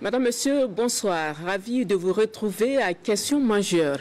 Madame, Monsieur, bonsoir. Ravi de vous retrouver à Question majeure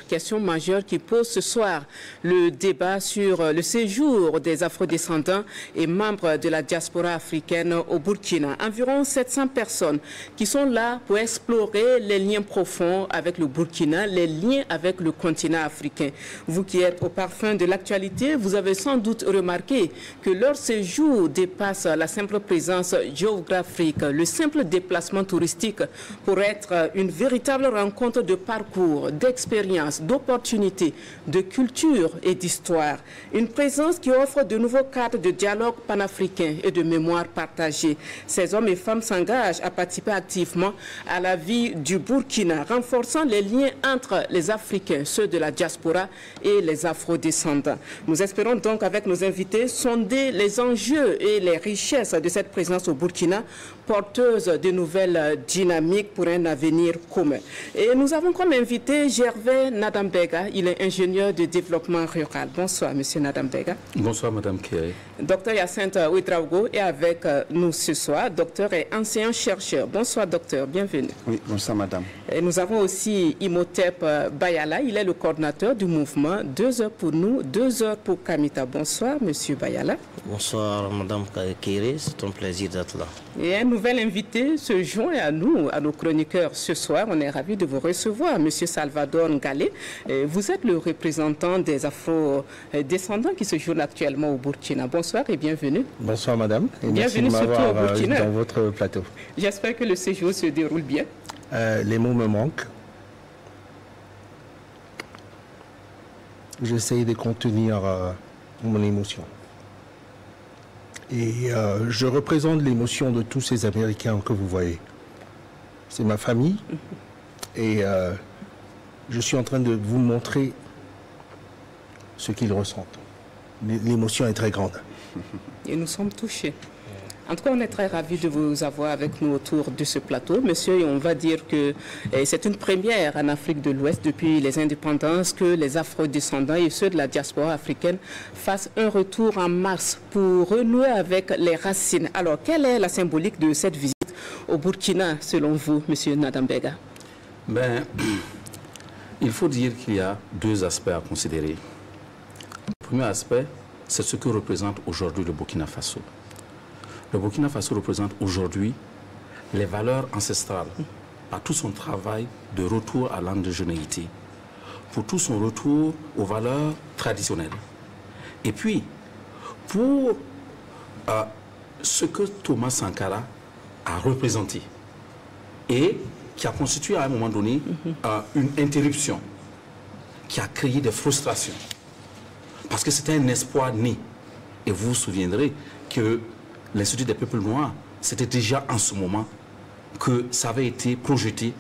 qui pose ce soir le débat sur le séjour des afrodescendants et membres de la diaspora africaine au Burkina. Environ 700 personnes qui sont là pour explorer les liens profonds avec le Burkina, les liens avec le continent africain. Vous qui êtes au parfum de l'actualité, vous avez sans doute remarqué que leur séjour dépasse la simple présence géographique, le simple déplacement touristique, pour être une véritable rencontre de parcours, d'expériences, d'opportunités, de culture et d'histoire. Une présence qui offre de nouveaux cadres de dialogue panafricain et de mémoire partagée. Ces hommes et femmes s'engagent à participer activement à la vie du Burkina, renforçant les liens entre les Africains, ceux de la diaspora et les afrodescendants. Nous espérons donc avec nos invités sonder les enjeux et les richesses de cette présence au Burkina, porteuse de nouvelles dynamiques pour un avenir commun. Et nous avons comme invité Gervais Nadambega, il est ingénieur de développement rural. Bonsoir, monsieur Nadambega. Bonsoir, madame Kéré. Docteur Hyacinthe Ouedraogo est avec nous ce soir. Docteur et ancien chercheur. Bonsoir, docteur. Bienvenue. Oui, bonsoir, madame. Et nous avons aussi Imhotep Bayala. Il est le coordinateur du mouvement 2 heures pour nous, 2 heures pour Kamita. Bonsoir, monsieur Bayala. Bonsoir, madame Kéré. C'est un plaisir d'être là. Et un nouvel invité se joint à nous, à nos chroniqueurs ce soir. On est ravis de vous recevoir, monsieur Salvador Ngalé. Vous êtes le représentant des afro-descendants qui se jouent actuellement au Burkina. Bonsoir et bienvenue. Bonsoir, madame. Et bienvenue merci de surtout au Burkina. Dans votre plateau. J'espère que le séjour se déroule bien. Les mots me manquent. J'essaye de contenir mon émotion. Et je représente l'émotion de tous ces Américains que vous voyez. C'est ma famille. Et je suis en train de vous montrer ce qu'ils ressentent. L'émotion est très grande. Et nous sommes touchés. En tout cas, on est très ravis de vous avoir avec nous autour de ce plateau. Monsieur, on va dire que c'est une première en Afrique de l'Ouest depuis les indépendances que les afrodescendants et ceux de la diaspora africaine fassent un retour en mars pour renouer avec les racines. Alors, quelle est la symbolique de cette visite au Burkina, selon vous, monsieur Nadambega? Ben, il faut dire qu'il y a deux aspects à considérer. Le premier aspect, c'est ce que représente aujourd'hui le Burkina Faso. Le Burkina Faso représente aujourd'hui les valeurs ancestrales, par tout son travail de retour à l'endogénéité, pour tout son retour aux valeurs traditionnelles. Et puis, pour ce que Thomas Sankara a représenté et qui a constitué à un moment donné une interruption, qui a créé des frustrations. Parce que c'était un espoir né. Et vous vous souviendrez que l'Institut des peuples noirs, c'était déjà en ce moment que ça avait été projeté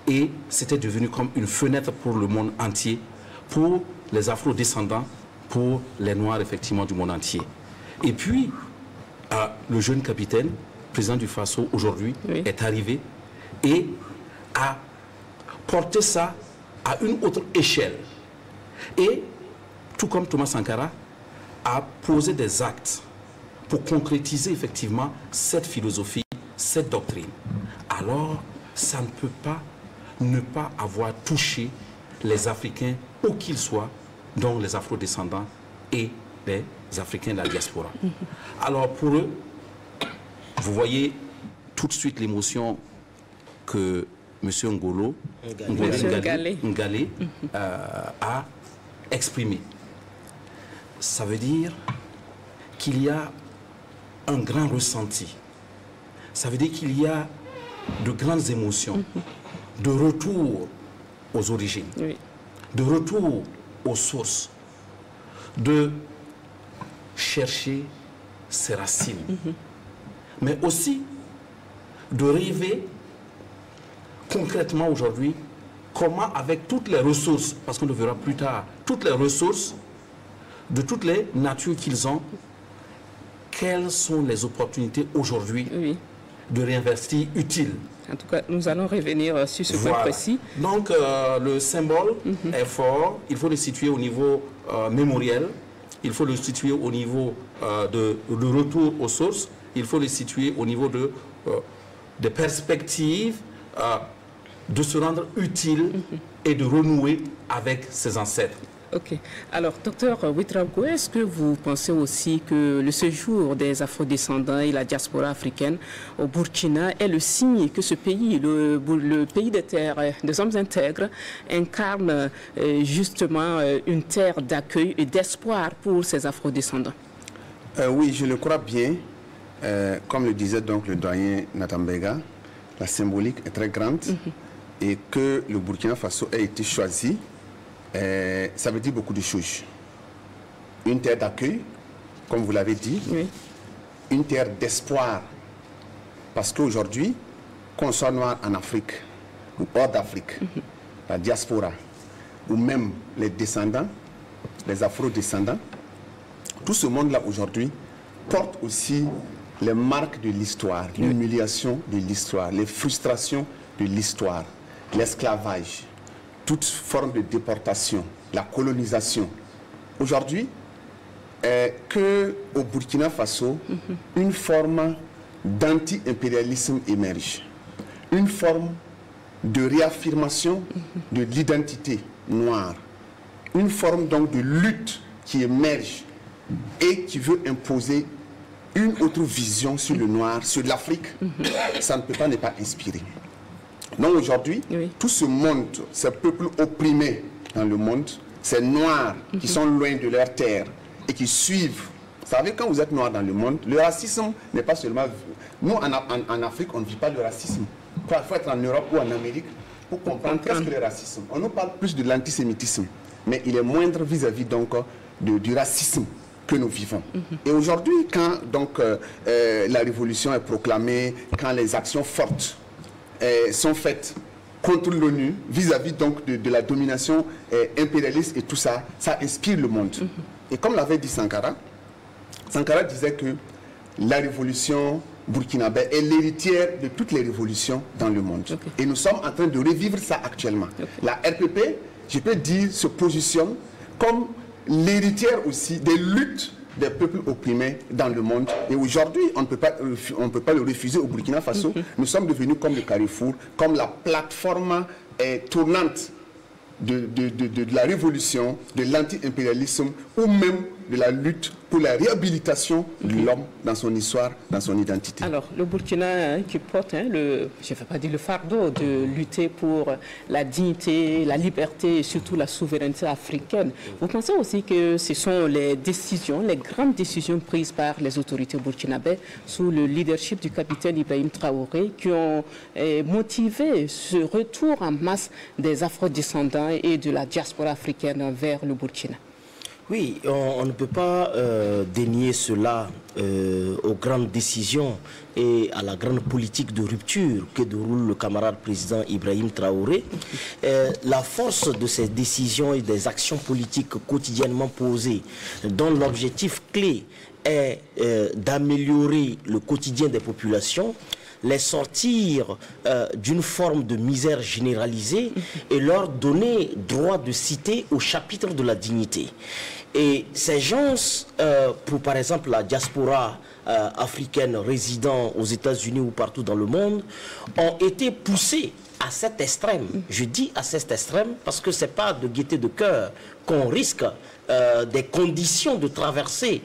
et c'était devenu comme une fenêtre pour le monde entier, pour les afro-descendants, pour les noirs effectivement du monde entier. Et puis, le jeune capitaine, président du Faso aujourd'hui, est arrivé et a porté ça à une autre échelle. Et, tout comme Thomas Sankara, a posé des actes pour concrétiser effectivement cette philosophie, cette doctrine. Alors, ça ne peut pas ne pas avoir touché les Africains, où qu'ils soient, dont les afrodescendants et les Africains de la diaspora. Alors, pour eux, vous voyez tout de suite l'émotion que M. Ngalé a exprimée. Ça veut dire qu'il y a un grand ressenti. Ça veut dire qu'il y a de grandes émotions, de retour aux origines, de retour aux sources, de chercher ses racines, mais aussi de rêver concrètement aujourd'hui comment avec toutes les ressources, parce qu'on le verra plus tard, toutes les ressources de toutes les natures qu'ils ont, quelles sont les opportunités aujourd'hui de réinvestir utiles. En tout cas, nous allons revenir sur ce point précis. Donc, le symbole est fort. Il faut le situer au niveau mémoriel. Il faut le situer au niveau de retour aux sources. Il faut le situer au niveau des perspectives de se rendre utile et de renouer avec ses ancêtres. Ok. Alors, docteur Ouédraogo, est-ce que vous pensez aussi que le séjour des afrodescendants et la diaspora africaine au Burkina est le signe que ce pays, le pays des terres, des hommes intègres, incarne justement une terre d'accueil et d'espoir pour ces afrodescendants? Oui, je le crois bien. Comme le disait donc le doyen Nathan Bega, la symbolique est très grande et que le Burkina Faso ait été choisi, ça veut dire beaucoup de choses. Une terre d'accueil, comme vous l'avez dit, Oui. une terre d'espoir. Parce qu'aujourd'hui, qu'on soit noir en Afrique ou hors d'Afrique, la diaspora, ou même les descendants, les afro-descendants, tout ce monde-là aujourd'hui porte aussi les marques de l'histoire, l'humiliation de l'histoire, les frustrations de l'histoire, l'esclavage, toute forme de déportation, la colonisation. Aujourd'hui, qu'au Burkina Faso, une forme d'anti-impérialisme émerge. Une forme de réaffirmation de l'identité noire. Une forme donc de lutte qui émerge et qui veut imposer une autre vision sur le noir, sur l'Afrique. Ça ne peut pas ne pas inspirer. Donc aujourd'hui, tout ce monde, ces peuples opprimés dans le monde, ces noirs qui sont loin de leur terre et qui suivent. Vous savez, quand vous êtes noir dans le monde, le racisme n'est pas seulement... Nous, en Afrique, on ne vit pas le racisme. Il faut être en Europe ou en Amérique pour comprendre qu'est-ce que le racisme. On nous parle plus de l'antisémitisme, mais il est moindre vis-à-vis donc du racisme que nous vivons. Et aujourd'hui, quand donc la révolution est proclamée, quand les actions fortes sont faites contre l'ONU, vis-à-vis donc de la domination impérialiste et tout ça, ça inspire le monde. Et comme l'avait dit Sankara, Sankara disait que la révolution burkinabé est l'héritière de toutes les révolutions dans le monde. Et nous sommes en train de revivre ça actuellement. La RPP, je peux dire, se positionne comme l'héritière aussi des luttes des peuples opprimés dans le monde. Et aujourd'hui, on ne peut pas le refuser au Burkina Faso. Nous sommes devenus comme le carrefour, comme la plateforme tournante de la révolution, de l'anti-impérialisme ou même de la lutte pour la réhabilitation de l'homme dans son histoire, dans son identité. Alors, le Burkina qui porte, je ne vais pas dire le fardeau de lutter pour la dignité, la liberté et surtout la souveraineté africaine. Vous pensez aussi que ce sont les décisions, les grandes décisions prises par les autorités burkinabées sous le leadership du capitaine Ibrahim Traoré qui ont motivé ce retour en masse des afrodescendants et de la diaspora africaine vers le Burkina? Oui, on ne peut pas dénier cela aux grandes décisions et à la grande politique de rupture que déroule le camarade président Ibrahim Traoré. La force de ces décisions et des actions politiques quotidiennement posées, dont l'objectif clé est d'améliorer le quotidien des populations, les sortir d'une forme de misère généralisée et leur donner droit de cité au chapitre de la dignité. Et ces gens, pour par exemple la diaspora africaine résidant aux États-Unis ou partout dans le monde, ont été poussés à cet extrême. Je dis à cet extrême parce que ce n'est pas de gaieté de cœur qu'on risque des conditions de traversée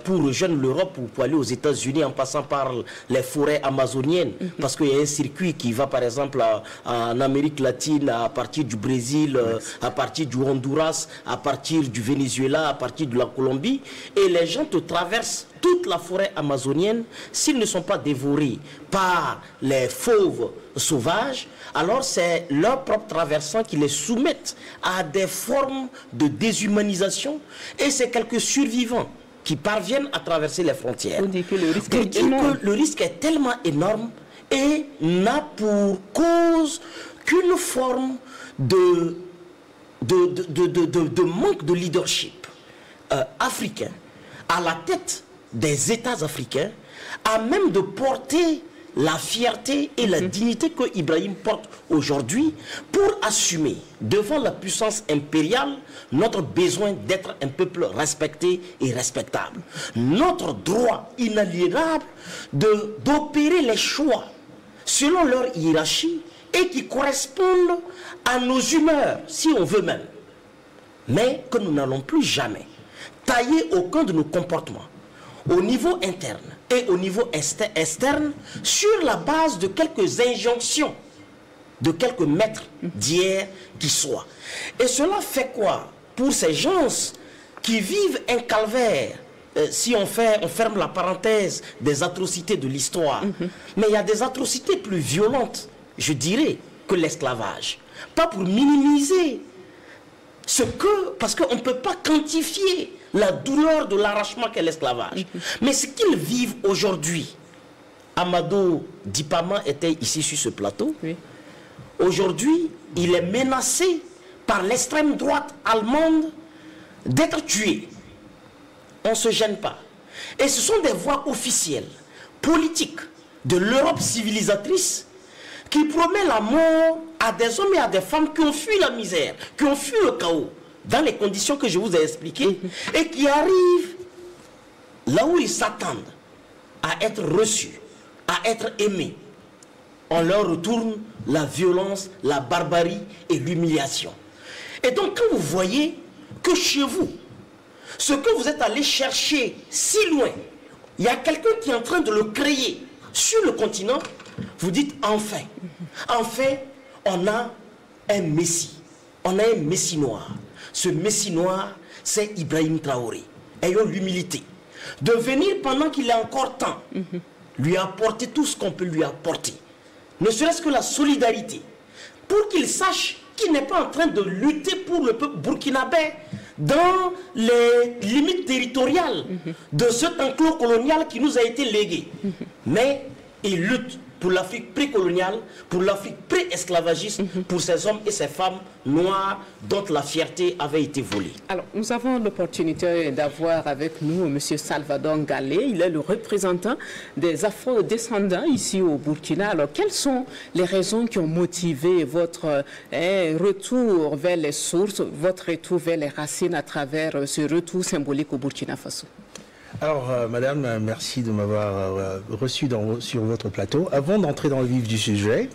pour rejoindre l'Europe ou pour aller aux États-Unis en passant par les forêts amazoniennes, parce qu'il y a un circuit qui va par exemple en Amérique latine à partir du Brésil, à partir du Honduras, à partir du Venezuela, à partir de la Colombie, et les gens te traversent toute la forêt amazonienne. S'ils ne sont pas dévorés par les fauves sauvages, alors c'est leurs propres traversants qui les soumettent à des formes de déshumanisation, et c'est quelques survivants qui parviennent à traverser les frontières. On dit que le risque est énorme. Le risque est tellement énorme et n'a pour cause qu'une forme de manque de leadership africain à la tête des États africains, à même de porter la fierté et la dignité que Ibrahim porte aujourd'hui pour assumer devant la puissance impériale notre besoin d'être un peuple respecté et respectable. Notre droit inaliénable d'opérer les choix selon leur hiérarchie et qui correspondent à nos humeurs, si on veut même. Mais que nous n'allons plus jamais tailler aucun de nos comportements au niveau interne et au niveau externe sur la base de quelques injonctions de quelques maîtres d'hier qui soient. Et cela fait quoi pour ces gens qui vivent un calvaire, si on ferme la parenthèse des atrocités de l'histoire, mais il y a des atrocités plus violentes, je dirais, que l'esclavage. Pas pour minimiser parce qu'on ne peut pas quantifier la douleur de l'arrachement qu'est l'esclavage. Mais ce qu'ils vivent aujourd'hui, Amadou Dipama était ici sur ce plateau. Oui. Aujourd'hui, il est menacé par l'extrême droite allemande d'être tué. On ne se gêne pas. Et ce sont des voix officielles, politiques, de l'Europe civilisatrice qui promet la mort à des hommes et à des femmes qui ont fui la misère, qui ont fui le chaos, dans les conditions que je vous ai expliquées, et qui arrivent là où ils s'attendent à être reçus, à être aimés. On leur retourne la violence, la barbarie et l'humiliation. Et donc quand vous voyez que chez vous, ce que vous êtes allé chercher si loin, il y a quelqu'un qui est en train de le créer sur le continent, vous dites enfin, enfin, on a un Messie. On a un Messie noir. Ce Messie noir, c'est Ibrahim Traoré. Ayons l'humilité de venir pendant qu'il est encore temps, lui apporter tout ce qu'on peut lui apporter. Ne serait-ce que la solidarité, pour qu'il sache qu'il n'est pas en train de lutter pour le peuple burkinabé dans les limites territoriales de cet enclos colonial qui nous a été légué. Mais il lutte pour l'Afrique précoloniale, pour l'Afrique pré-esclavagiste, pour ces hommes et ces femmes noirs dont la fierté avait été volée. Alors, nous avons l'opportunité d'avoir avec nous M. Salvador Galé. Il est le représentant des Afro-descendants ici au Burkina. Alors, quelles sont les raisons qui ont motivé votre retour vers les sources, votre retour vers les racines à travers ce retour symbolique au Burkina Faso? Alors, madame, merci de m'avoir reçu sur votre plateau. Avant d'entrer dans le vif du sujet,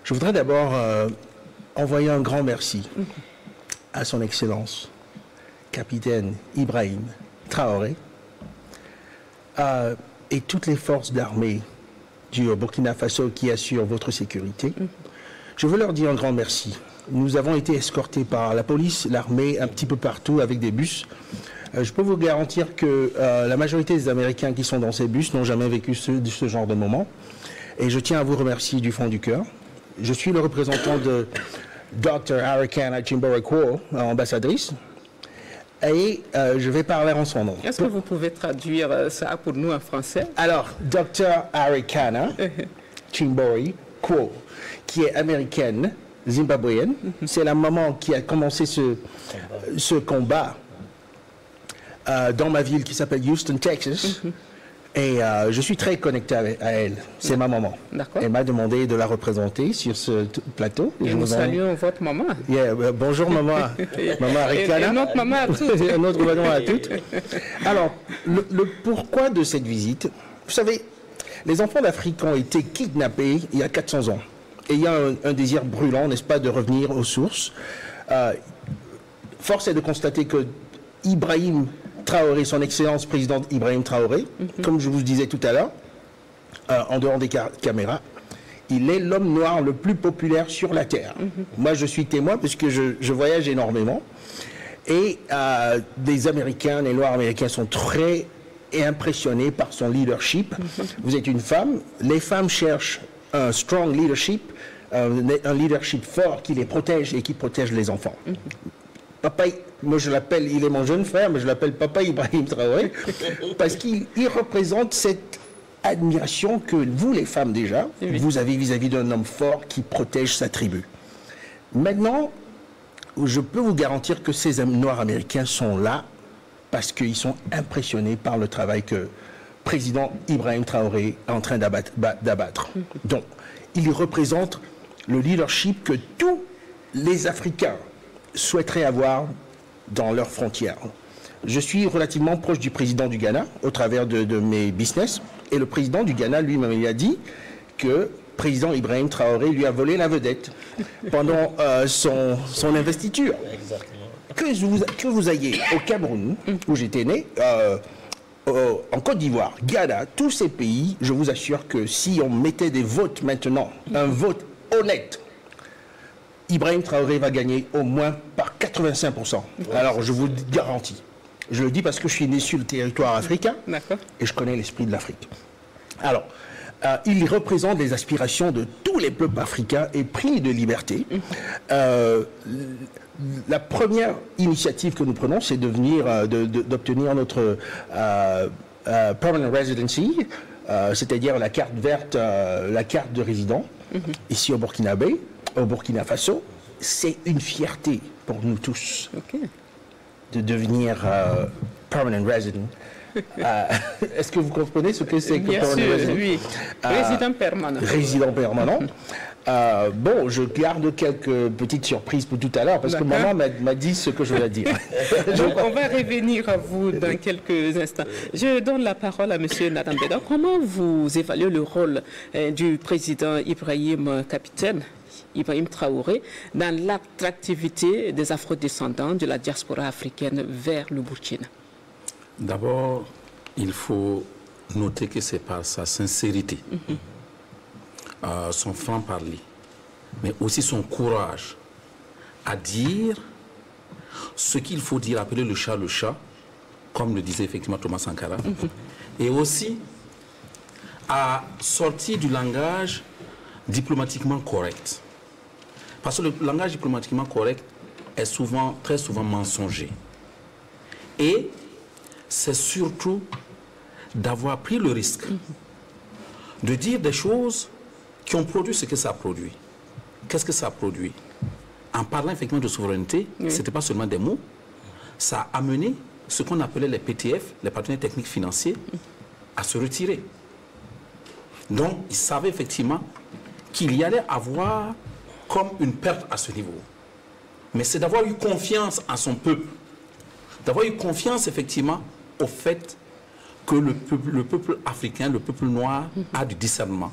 je voudrais d'abord envoyer un grand merci à son Excellence, capitaine Ibrahim Traoré, et toutes les forces d'armée du Burkina Faso qui assurent votre sécurité. Je veux leur dire un grand merci. Nous avons été escortés par la police, l'armée, un petit peu partout avec des bus. Je peux vous garantir que la majorité des Américains qui sont dans ces bus n'ont jamais vécu ce genre de moment. Et je tiens à vous remercier du fond du cœur. Je suis le représentant de Dr. Arikana Chimbori-Quo, ambassadrice. Et je vais parler en son nom. Est-ce que vous pouvez traduire ça pour nous en français? Alors, Dr. Arikana Chimbori-Quo, qui est américaine, zimbabwéenne. C'est la maman qui a commencé ce combat dans ma ville qui s'appelle Houston, Texas. Et je suis très connecté à elle. C'est ma maman. Elle m'a demandé de la représenter sur ce plateau. Et nous saluons votre maman. Bonjour maman. Maman Arikana. Et notre maman à toutes. Notre maman à toutes. Alors, le pourquoi de cette visite, vous savez, les enfants d'Afrique ont été kidnappés il y a 400 ans. Et il y a un désir brûlant, n'est-ce pas, de revenir aux sources. Force est de constater que Ibrahim Traoré, son Excellence président Ibrahim Traoré, comme je vous disais tout à l'heure, en dehors des caméras, il est l'homme noir le plus populaire sur la Terre. Moi, je suis témoin parce que je voyage énormément. Et les Américains, les Noirs américains sont très impressionnés par son leadership. Vous êtes une femme. Les femmes cherchent un strong leadership, un leadership fort qui les protège et qui protège les enfants. Papa, moi je l'appelle, il est mon jeune frère, mais je l'appelle Papa Ibrahim Traoré, parce qu'il représente cette admiration que vous, les femmes déjà, vous avez vis-à-vis d'un homme fort qui protège sa tribu. Maintenant, je peux vous garantir que ces Noirs américains sont là parce qu'ils sont impressionnés par le travail que président Ibrahim Traoré est en train d'abattre. Donc, il représente le leadership que tous les Africains souhaiteraient avoir dans leurs frontières. Je suis relativement proche du président du Ghana au travers de mes business, et le président du Ghana lui-même il a dit que président Ibrahim Traoré lui a volé la vedette pendant son investiture. Exactement. Que vous ayez au Cameroun, où j'étais né, en Côte d'Ivoire, Ghana, tous ces pays, je vous assure que si on mettait des votes maintenant, un vote honnête, Ibrahim Traoré va gagner au moins par 85%. Alors je vous le garantis. Je le dis parce que je suis né sur le territoire africain et je connais l'esprit de l'Afrique. Alors, il représente les aspirations de tous les peuples africains épris de liberté. La première initiative que nous prenons, c'est d'obtenir notre permanent residency, c'est-à-dire la carte verte, la carte de résident, ici au Burkina Faso. C'est une fierté pour nous tous de devenir permanent resident. Est-ce que vous comprenez ce que c'est que permanent resident? Oui. Résident permanent. Résident permanent. Bon, je garde quelques petites surprises pour tout à l'heure parce que maman m'a dit ce que je dois dire. Donc, on va revenir à vous dans quelques instants. Je donne la parole à M. Nadam Beda. Comment vous évaluez le rôle du président Ibrahim Traoré dans l'attractivité des afrodescendants de la diaspora africaine vers le Burkina? D'abord, il faut noter que c'est par sa sincérité, son franc-parler, mais aussi son courage à dire ce qu'il faut dire, appeler le chat, comme le disait effectivement Thomas Sankara, et aussi à sortir du langage diplomatiquement correct. Parce que le langage diplomatiquement correct est très souvent mensonger. Et c'est surtout d'avoir pris le risque de dire des choses qui ont produit ce que ça a produit. Qu'est-ce que ça a produit? En parlant effectivement de souveraineté, ce n'était pas seulement des mots, ça a amené ce qu'on appelait les PTF, les partenaires techniques financiers, à se retirer. Donc, ils savaient effectivement qu'il y allait avoir comme une perte à ce niveau. Mais c'est d'avoir eu confiance en son peuple, d'avoir eu confiance effectivement au fait que le peuple africain, le peuple noir a du discernement.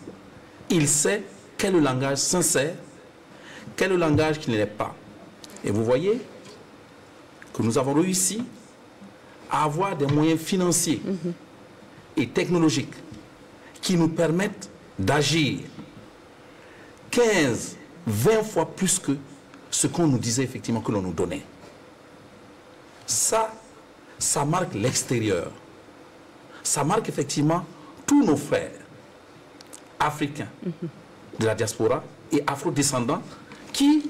Il sait quel est le langage sincère, quel est le langage qui ne l'est pas. Et vous voyez que nous avons réussi à avoir des moyens financiers et technologiques qui nous permettent d'agir 15, 20 fois plus que ce qu'on nous disait effectivement que l'on nous donnait. Ça marque l'extérieur. Ça marque effectivement tous nos frères africains de la diaspora et afro-descendants qui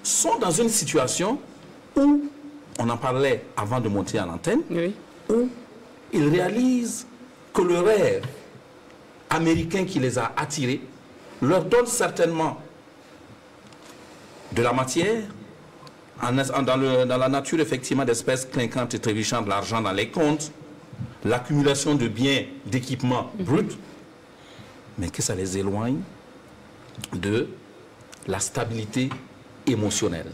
sont dans une situation où, on en parlait avant de monter à l'antenne, où ils réalisent que le rêve américain qui les a attirés leur donne certainement de la matière, dans la nature effectivement d'espèces clinquantes et trébuchantes, de l'argent dans les comptes, l'accumulation de biens, d'équipements bruts, mais que ça les éloigne de la stabilité émotionnelle,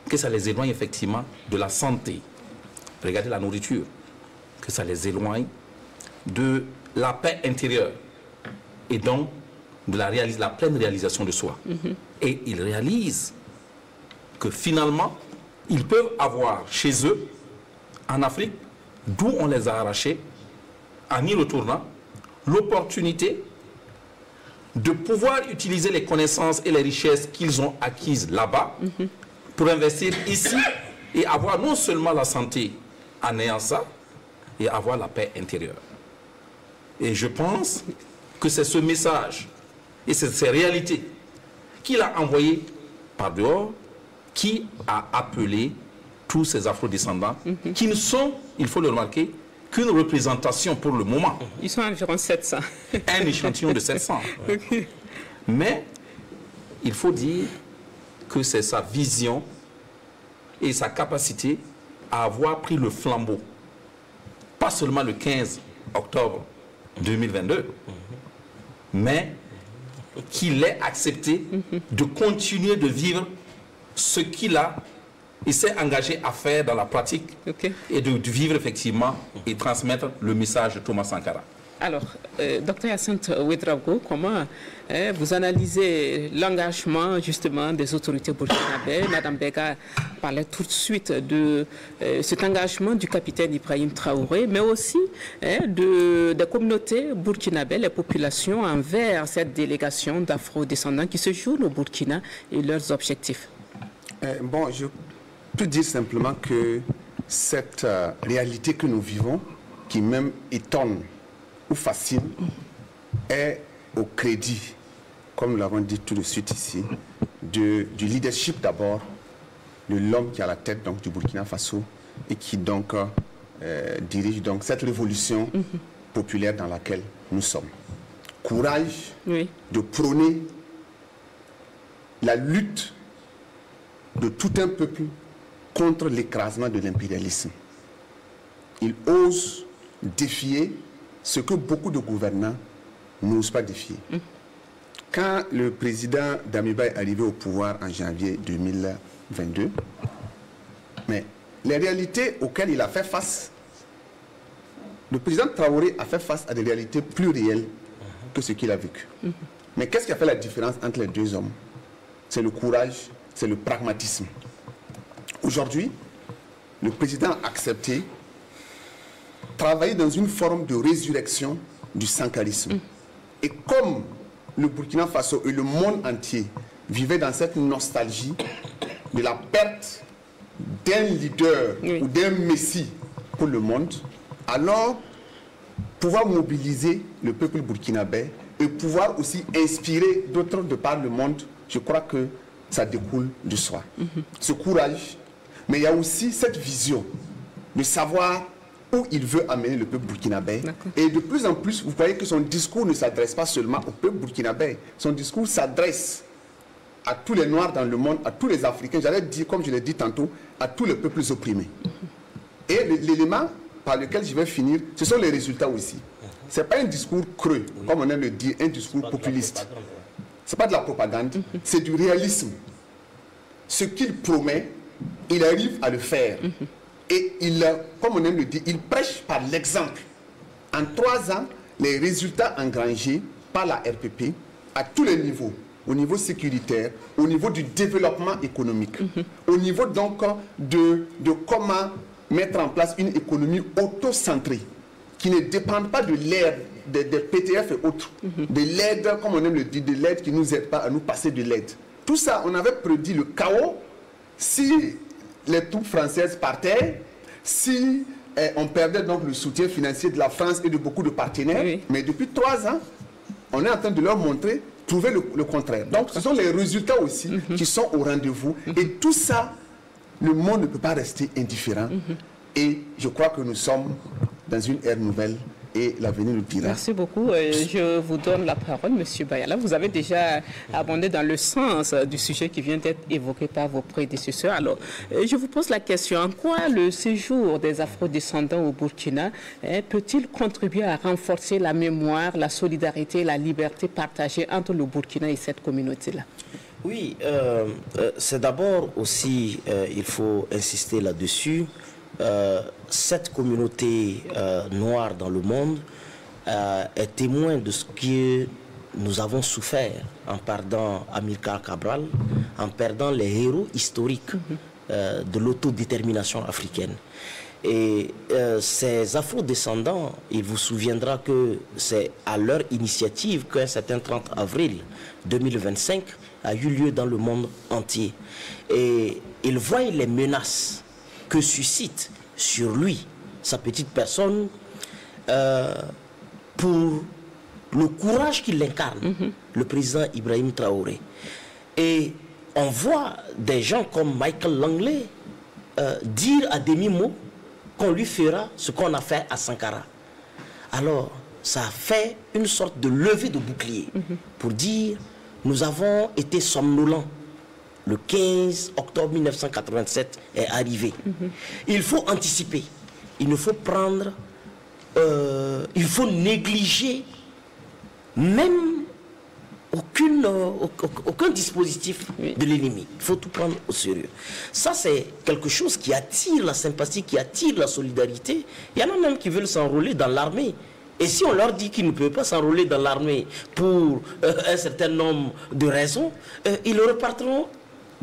que ça les éloigne effectivement de la santé. Regardez la nourriture, que ça les éloigne de la paix intérieure et donc de la pleine réalisation de soi. Et ils réalisent que finalement, ils peuvent avoir chez eux, en Afrique, d'où on les a arrachés, en y retournant, l'opportunité de pouvoir utiliser les connaissances et les richesses qu'ils ont acquises là-bas pour investir ici et avoir non seulement la santé en ayant ça, et avoir la paix intérieure. Et je pense que c'est ce message et ces réalités qu'il a envoyé par dehors qui a appelé tous ces afro-descendants qui ne sont, il faut le remarquer, qu'une représentation pour le moment. Ils sont environ 700. Un échantillon de 700. Mais il faut dire que c'est sa vision et sa capacité à avoir pris le flambeau, pas seulement le 15 octobre 2022, mais qu'il ait accepté de continuer de vivre ce qu'il s'est engagé à faire dans la pratique et de vivre effectivement et transmettre le message de Thomas Sankara. Alors, Dr Hyacinthe Ouédraogo, comment vous analysez l'engagement justement des autorités burkinabées? Madame Bega parlait tout de suite de cet engagement du capitaine Ibrahim Traoré, mais aussi des communautés burkinabées, les populations envers cette délégation d'afro-descendants qui se jouent au Burkina et leurs objectifs. Bon, je peux dire simplement que cette réalité que nous vivons, qui même étonne ou facile, est au crédit, comme nous l'avons dit tout de suite ici, du leadership d'abord de l'homme qui est à la tête donc, du Burkina Faso et qui donc dirige donc cette révolution populaire dans laquelle nous sommes. Courage de prôner la lutte de tout un peuple contre l'écrasement de l'impérialisme. Il ose défier ce que beaucoup de gouvernants n'osent pas défier. Quand le président Damiba est arrivé au pouvoir en janvier 2022, mais les réalités auxquelles il a fait face, le président Traoré a fait face à des réalités plus réelles que ce qu'il a vécu. Mais qu'est-ce qui a fait la différence entre les deux hommes? C'est le courage, c'est le pragmatisme. Aujourd'hui, le président a accepté travailler dans une forme de résurrection du sankarisme. Et comme le Burkina Faso et le monde entier vivaient dans cette nostalgie de la perte d'un leader ou d'un messie pour le monde, alors pouvoir mobiliser le peuple burkinabé et pouvoir aussi inspirer d'autres de par le monde, je crois que ça découle de soi. Ce courage, mais il y a aussi cette vision de savoir où il veut amener le peuple burkinabé. Et de plus en plus, vous voyez que son discours ne s'adresse pas seulement au peuple burkinabé. Son discours s'adresse à tous les Noirs dans le monde, à tous les Africains, j'allais dire, comme je l'ai dit tantôt, à tous les peuples opprimés. Et l'élément par lequel je vais finir, ce sont les résultats aussi. Ce n'est pas un discours creux, comme on aime le dire, un discours populiste. Ce n'est pas de la propagande, c'est du réalisme. Ce qu'il promet, il arrive à le faire. Et il, comme on aime le dire, il prêche par l'exemple. En 3 ans, les résultats engrangés par la RPP à tous les niveaux, au niveau sécuritaire, au niveau du développement économique, au niveau donc de comment mettre en place une économie auto-centrée, qui ne dépend pas de l'aide, des PTF et autres, de l'aide, comme on aime le dire, de l'aide qui ne nous aide pas à nous passer de l'aide. Tout ça, on avait prédit le chaos si les troupes françaises partaient, si on perdait donc le soutien financier de la France et de beaucoup de partenaires. Mais depuis 3 ans, on est en train de leur montrer, prouver le contraire. Donc ce sont les résultats aussi qui sont au rendez-vous. Et tout ça, le monde ne peut pas rester indifférent. Et je crois que nous sommes dans une ère nouvelle. Et l'avenir nous dira. Merci beaucoup. Je vous donne la parole, M. Bayala. Vous avez déjà abondé dans le sens du sujet qui vient d'être évoqué par vos prédécesseurs. Alors, je vous pose la question, en quoi le séjour des afro-descendants au Burkina peut-il contribuer à renforcer la mémoire, la solidarité et la liberté partagée entre le Burkina et cette communauté-là? Oui, c'est d'abord aussi, il faut insister là-dessus, cette communauté noire dans le monde est témoin de ce que nous avons souffert en perdant Amilcar Cabral, en perdant les héros historiques de l'autodétermination africaine. Et ces afro-descendants, il vous souviendra que c'est à leur initiative qu'un certain 30 avril 2025 a eu lieu dans le monde entier. Et ils voient les menaces que suscite sur lui, sa petite personne, pour le courage qu'il incarne, le président Ibrahim Traoré. Et on voit des gens comme Michael Langley dire à demi-mot qu'on lui fera ce qu'on a fait à Sankara. Alors, ça a fait une sorte de levée de bouclier pour dire, nous avons été somnolents. Le 15 octobre 1987 est arrivé. Il faut anticiper. Il ne faut prendre... il faut négliger même aucun dispositif de l'ennemi. Il faut tout prendre au sérieux. Ça, c'est quelque chose qui attire la sympathie, qui attire la solidarité. Il y en a même qui veulent s'enrôler dans l'armée Et si on leur dit qu'ils ne peuvent pas s'enrôler dans l'armée pour un certain nombre de raisons, ils repartiront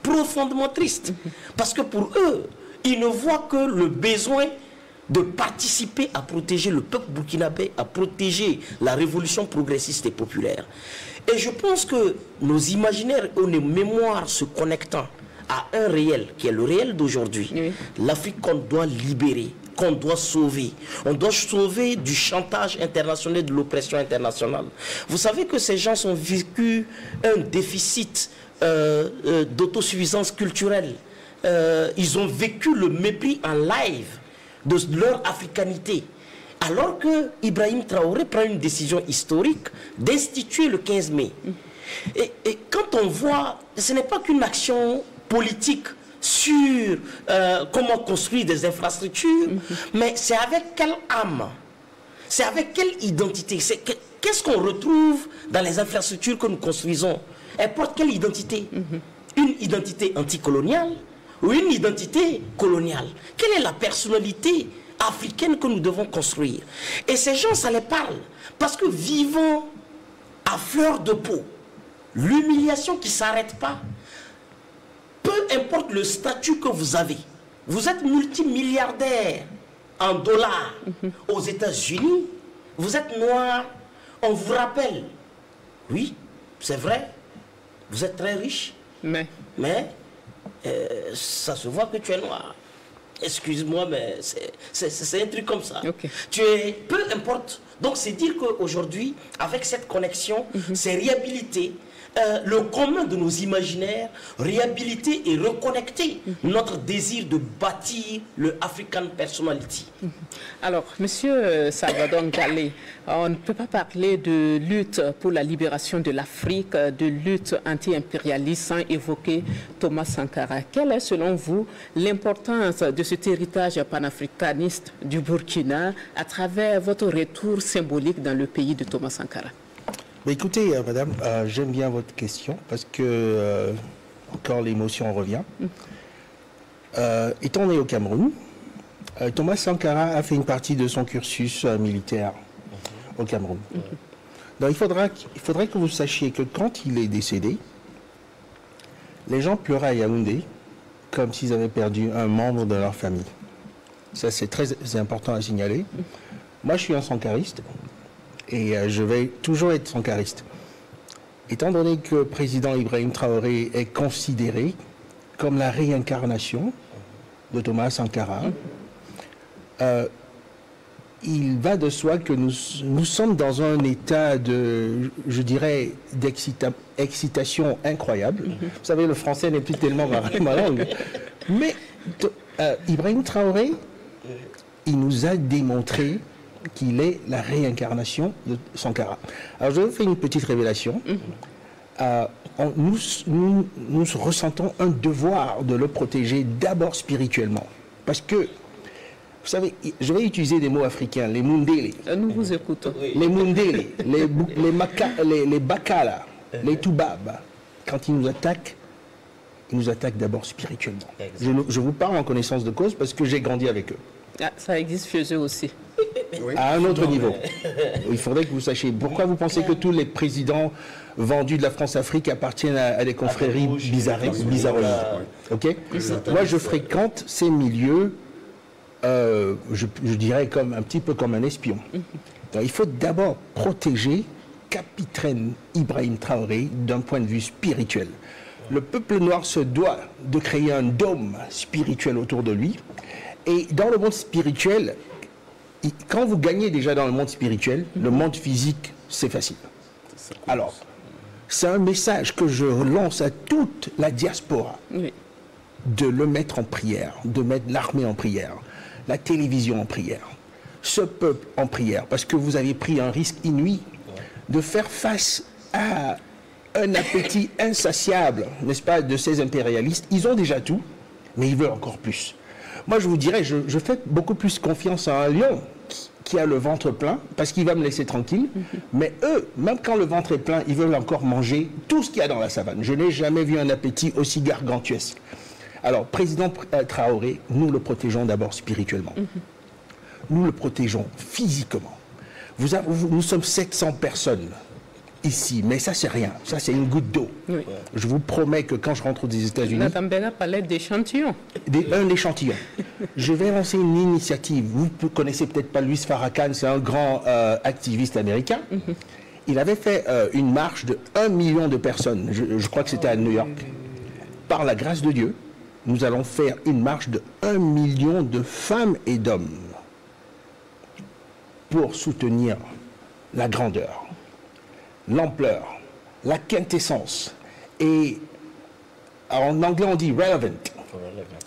profondément tristes. Parce que pour eux, ils ne voient que le besoin de participer à protéger le peuple burkinabé, à protéger la révolution progressiste et populaire. Et je pense que nos imaginaires et nos mémoires se connectant à un réel, qui est le réel d'aujourd'hui, oui. L'Afrique qu'on doit libérer, qu'on doit sauver. On doit sauver du chantage international, de l'oppression internationale. Vous savez que ces gens ont vécu un déficit d'autosuffisance culturelle. Ils ont vécu le mépris en live de leur africanité. Alors que Ibrahim Traoré prend une décision historique d'instituer le 15 mai. Et quand on voit, ce n'est pas qu'une action politique sur comment construire des infrastructures, mais c'est avec quelle âme, c'est avec quelle identité, qu'est-ce qu'on retrouve dans les infrastructures que nous construisons? Elles portent quelle identité? Une identité anticoloniale ou une identité coloniale? Quelle est la personnalité africaine que nous devons construire? Et ces gens, ça les parle, parce que vivant à fleur de peau, l'humiliation qui ne s'arrête pas, peu importe le statut que vous avez, vous êtes multimilliardaire en dollars aux États-Unis, vous êtes noir, on vous rappelle, oui, c'est vrai, vous êtes très riche, mais ça se voit que tu es noir. Excuse-moi, mais c'est un truc comme ça. Okay. Tu es, peu importe. Donc c'est dire qu'aujourd'hui, avec cette connexion, c'est réhabiliter le commun de nos imaginaires, réhabiliter et reconnecter notre désir de bâtir le African Personality. Alors, Monsieur Salvador Ngalé, on ne peut pas parler de lutte pour la libération de l'Afrique, de lutte anti-impérialiste sans évoquer Thomas Sankara. Quelle est, selon vous, l'importance de cet héritage panafricaniste du Burkina à travers votre retour symbolique dans le pays de Thomas Sankara? Mais écoutez, madame, j'aime bien votre question parce que, encore l'émotion revient. Étant né au Cameroun, Thomas Sankara a fait une partie de son cursus militaire au Cameroun. Donc il faudrait que vous sachiez que quand il est décédé, les gens pleuraient à Yaoundé comme s'ils avaient perdu un membre de leur famille. Ça, c'est très important à signaler. Moi, je suis un sankariste. Et je vais toujours être sankariste. Étant donné que le président Ibrahim Traoré est considéré comme la réincarnation de Thomas Sankara, il va de soi que nous sommes dans un état de, je dirais, d'excitation incroyable. Vous savez, le français n'est plus tellement ma langue. Mais Ibrahim Traoré, il nous a démontré qu'il est la réincarnation de Sankara. Alors je vais vous faire une petite révélation. Nous ressentons un devoir de le protéger d'abord spirituellement. Parce que, vous savez, je vais utiliser des mots africains, les Mundele. Nous vous écoutons. Les Mundele, les Bakala, les Toubab. Quand ils nous attaquent d'abord spirituellement. Je vous parle en connaissance de cause parce que j'ai grandi avec eux. Ah, ça existe chez eux aussi. À un autre niveau. Il faudrait que vous sachiez. Pourquoi vous pensez que tous les présidents vendus de la France-Afrique appartiennent à des confréries bizarroïdes? Ok. Moi, je fréquente ces milieux, je dirais un petit peu comme un espion. Donc, il faut d'abord protéger Capitaine Ibrahim Traoré d'un point de vue spirituel. Le peuple noir se doit de créer un dôme spirituel autour de lui. Et dans le monde spirituel, quand vous gagnez déjà dans le monde spirituel, le monde physique, c'est facile. Alors, c'est un message que je lance à toute la diaspora, de le mettre en prière, de mettre l'armée en prière, la télévision en prière, ce peuple en prière, parce que vous avez pris un risque inouï de faire face à un appétit insatiable, n'est-ce pas, de ces impérialistes. Ils ont déjà tout, mais ils veulent encore plus. Moi, je vous dirais, je fais beaucoup plus confiance à un lion qui a le ventre plein, parce qu'il va me laisser tranquille. Mais eux, même quand le ventre est plein, ils veulent encore manger tout ce qu'il y a dans la savane. Je n'ai jamais vu un appétit aussi gargantuesque. Alors, président Traoré, nous le protégeons d'abord spirituellement. Nous le protégeons physiquement. Nous sommes 700 personnes ici, mais ça c'est rien, ça c'est une goutte d'eau. Oui. Je vous promets que quand je rentre des États-Unis, Madame Bega parlait d'échantillons. un échantillon. Je vais lancer une initiative. Vous connaissez peut-être pas Louis Farrakhan, c'est un grand activiste américain. Il avait fait une marche de 1 million de personnes, je crois que c'était à New York. Par la grâce de Dieu, nous allons faire une marche de 1 million de femmes et d'hommes pour soutenir la grandeur, l'ampleur, la quintessence et en anglais on dit relevant.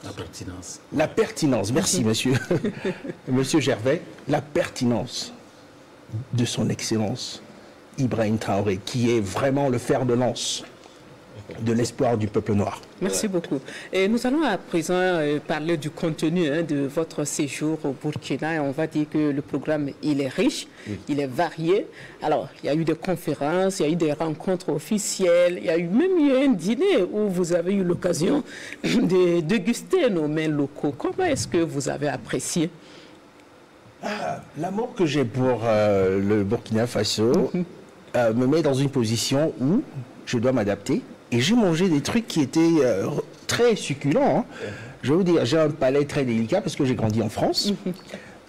La pertinence. La pertinence, merci monsieur, monsieur Gervais, la pertinence de son excellence Ibrahim Traoré, qui est vraiment le fer de lance de l'espoir du peuple noir. Merci beaucoup. Et nous allons à présent parler du contenu de votre séjour au Burkina. Et on va dire que le programme, il est riche, il est varié. Alors, il y a eu des conférences, il y a eu des rencontres officielles, il y a même eu un dîner où vous avez eu l'occasion de déguster nos mets locaux. Comment est-ce que vous avez apprécié? L'amour que j'ai pour le Burkina Faso me met dans une position où je dois m'adapter. Et j'ai mangé des trucs qui étaient très succulents. Hein. Je vais vous dire, j'ai un palais très délicat parce que j'ai grandi en France.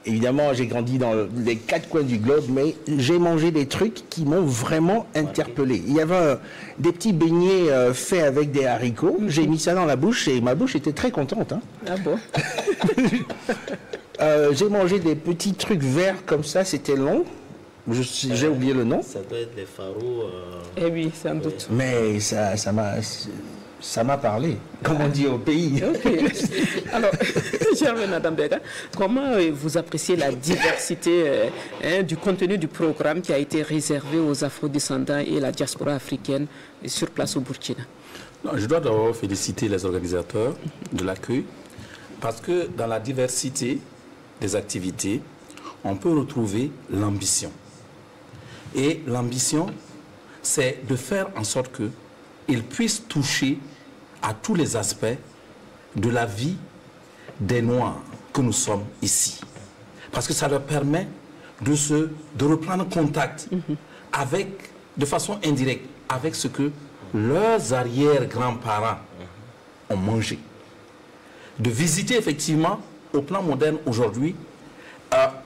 Évidemment, j'ai grandi dans les 4 coins du globe, mais j'ai mangé des trucs qui m'ont vraiment interpellé. Il y avait des petits beignets faits avec des haricots. J'ai mis ça dans la bouche et ma bouche était très contente. Hein. Ah bon? J'ai mangé des petits trucs verts comme ça, c'était long. J'ai oublié le nom. Ça doit être les pharaons. Eh oui, sans doute. Mais ça m'a parlé, comme on dit au pays. Okay. Alors, Germaine Adambega, comment vous appréciez la diversité du contenu du programme qui a été réservé aux Afro-descendants et la diaspora africaine sur place au Burkina? Non, je dois d'abord féliciter les organisateurs de l'accueil parce que dans la diversité des activités, on peut retrouver l'ambition. Et l'ambition, c'est de faire en sorte qu'ils puissent toucher à tous les aspects de la vie des Noirs que nous sommes ici. Parce que ça leur permet de reprendre contact avec, de façon indirecte, avec ce que leurs arrière-grands-parents ont mangé. De visiter effectivement, au plan moderne aujourd'hui,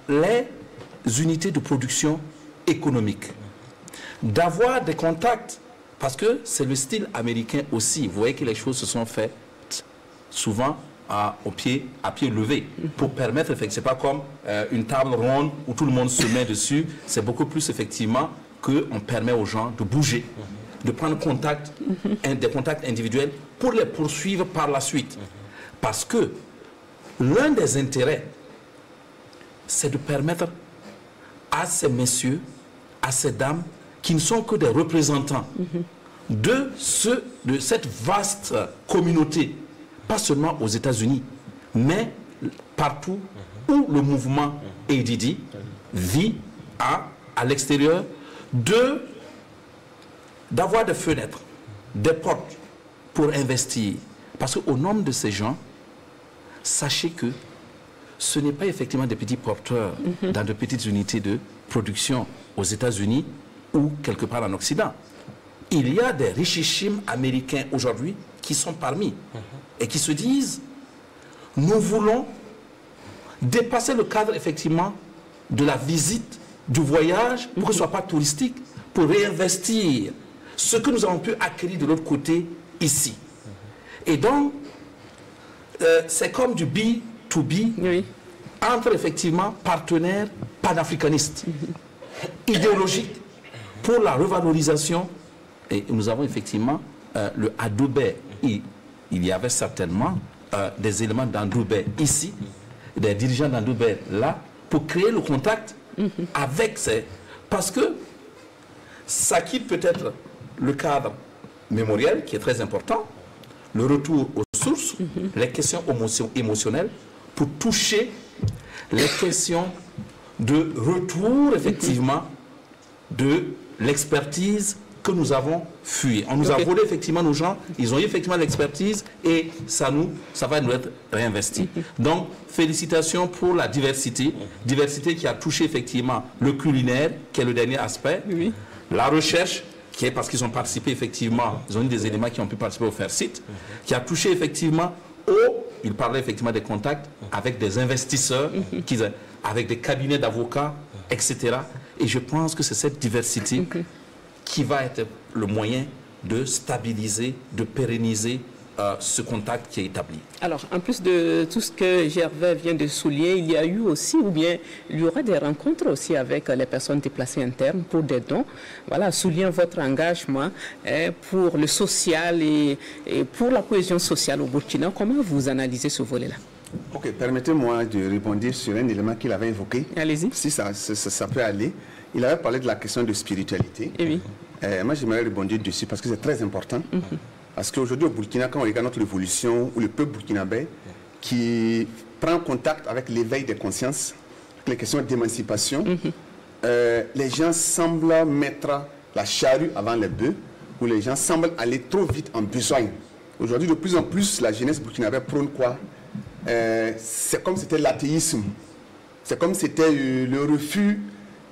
les unités de production économique, d'avoir des contacts, parce que c'est le style américain aussi. Vous voyez que les choses se sont faites souvent à pied levé, pour permettre, effectivement, c'est pas comme une table ronde où tout le monde se met dessus, c'est beaucoup plus effectivement qu'on permet aux gens de bouger, de prendre contact, des contacts individuels pour les poursuivre par la suite. Parce que l'un des intérêts, c'est de permettre à ces messieurs, à ces dames, qui ne sont que des représentants de cette vaste communauté, pas seulement aux États-Unis, mais partout où le mouvement ADD vit à l'extérieur, d'avoir des fenêtres, des portes pour investir. Parce qu'au nom de ces gens, sachez que ce n'est pas effectivement des petits porteurs dans de petites unités de production aux États-Unis ou quelque part en Occident. Il y a des richichimes américains aujourd'hui qui sont parmi et qui se disent nous voulons dépasser le cadre effectivement de la visite, du voyage, pour que ce ne soit pas touristique, pour réinvestir ce que nous avons pu acquérir de l'autre côté ici. Et donc, c'est comme du B2B entre effectivement partenaires panafricanistes, idéologiques, pour la revalorisation. Et nous avons effectivement le Adoubé. Il y avait certainement des éléments d'Adoubé ici, des dirigeants d'Adoubé là, pour créer le contact avec ces... Parce que ça quitte peut-être le cadre mémoriel, qui est très important, le retour aux sources, les questions émotionnelles, pour toucher les questions de retour, effectivement, de l'expertise que nous avons fui. On nous a volé effectivement nos gens, ils ont eu effectivement l'expertise et ça va nous être réinvesti. Donc, félicitations pour la diversité qui a touché effectivement le culinaire, qui est le dernier aspect, la recherche, qui est parce qu'ils ont participé effectivement, ils ont eu des éléments qui ont pu participer au FAIRCIT, qui a touché effectivement il parlait effectivement des contacts avec des investisseurs, avec des cabinets d'avocats, etc. Et je pense que c'est cette diversité qui va être le moyen de stabiliser, de pérenniser ce contact qui est établi. Alors, en plus de tout ce que Gervais vient de souligner, il y a eu aussi, ou bien il y aura des rencontres aussi avec les personnes déplacées internes pour des dons. Voilà, soulignant votre engagement pour le social et pour la cohésion sociale au Burkina. Comment vous analysez ce volet-là? Ok, permettez-moi de répondre sur un élément qu'il avait évoqué. Allez-y. Si ça peut aller. Il avait parlé de la question de spiritualité. Moi, j'aimerais rebondir dessus parce que c'est très important. Parce qu'aujourd'hui, au Burkina, quand on regarde notre évolution, ou le peuple burkinabé qui prend contact avec l'éveil des consciences, les questions d'émancipation, les gens semblent mettre la charrue avant les bœufs, ou les gens semblent aller trop vite en besogne. Aujourd'hui, de plus en plus, la jeunesse burkinabé prône quoi? C'est comme c'était l'athéisme. C'est comme c'était le refus